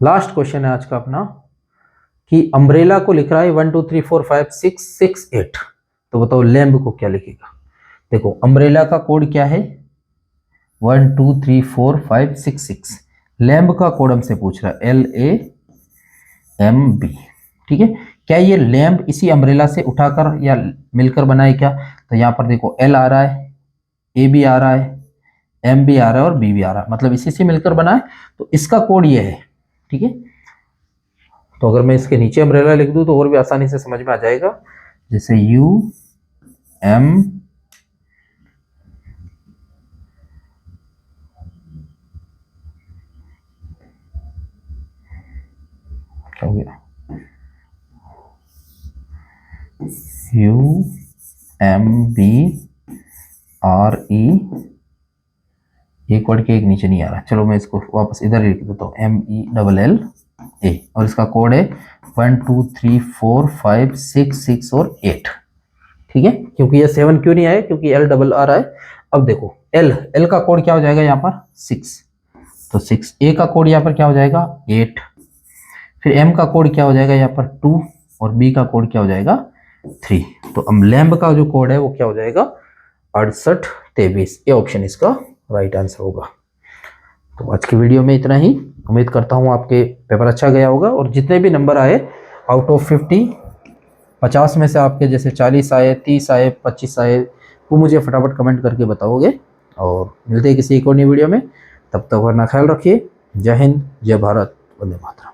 लास्ट क्वेश्चन है आज का अपना कि अम्ब्रेला को लिख रहा है 1 2 3 4 5 6 6 8, तो बताओ लैम्ब को क्या लिखेगा। देखो अम्ब्रेला का कोड क्या है 1 2 3 4 5 6 6, लैम्ब का कोड हमसे पूछ रहा है LAMB, ठीक है। क्या ये लैम्ब इसी अम्ब्रेला से उठाकर या मिलकर बनाए क्या, तो यहाँ पर देखो L आ रहा है, A भी आ रहा है, M भी आ रहा है और B भी आ रहा है, मतलब इसी से मिलकर बना है, तो इसका कोड ये है, ठीक है। तो अगर मैं इसके नीचे अम्ब्रेला लिख दूं तो और भी आसानी से समझ में आ जाएगा, जैसे UM क्या हो गया UMBRE, एक वर्ड के एक नीचे नहीं आ रहा, चलो मैं इसको वापस इधर लिख देता हूँ MELLA, और इसका कोड है 1 2 3 4 5 6 6 और 8, ठीक है। क्योंकि ये 7 क्यों नहीं आया, क्योंकि L डबल आ रहा है। अब देखो L का कोड क्या हो जाएगा यहाँ पर 6, तो 6, ए का कोड यहाँ पर क्या हो जाएगा 8, फिर एम का कोड क्या हो जाएगा यहाँ पर 2 और बी का कोड क्या हो जाएगा 3। तो अब लैम्ब का जो कोड है वो क्या हो जाएगा 6823। ये ऑप्शन इसका राइट आंसर होगा। तो आज की वीडियो में इतना ही। उम्मीद करता हूँ आपके पेपर अच्छा गया होगा और जितने भी नंबर आए आउट ऑफ 50 में से आपके जैसे 40 आए, 30 आए, 25 आए, वो मुझे फटाफट कमेंट करके बताओगे। और मिलते हैं किसी एक और नई वीडियो में, तब तक अपना ख्याल रखिए। जय हिंद, जय भारत, वंदे मातरम।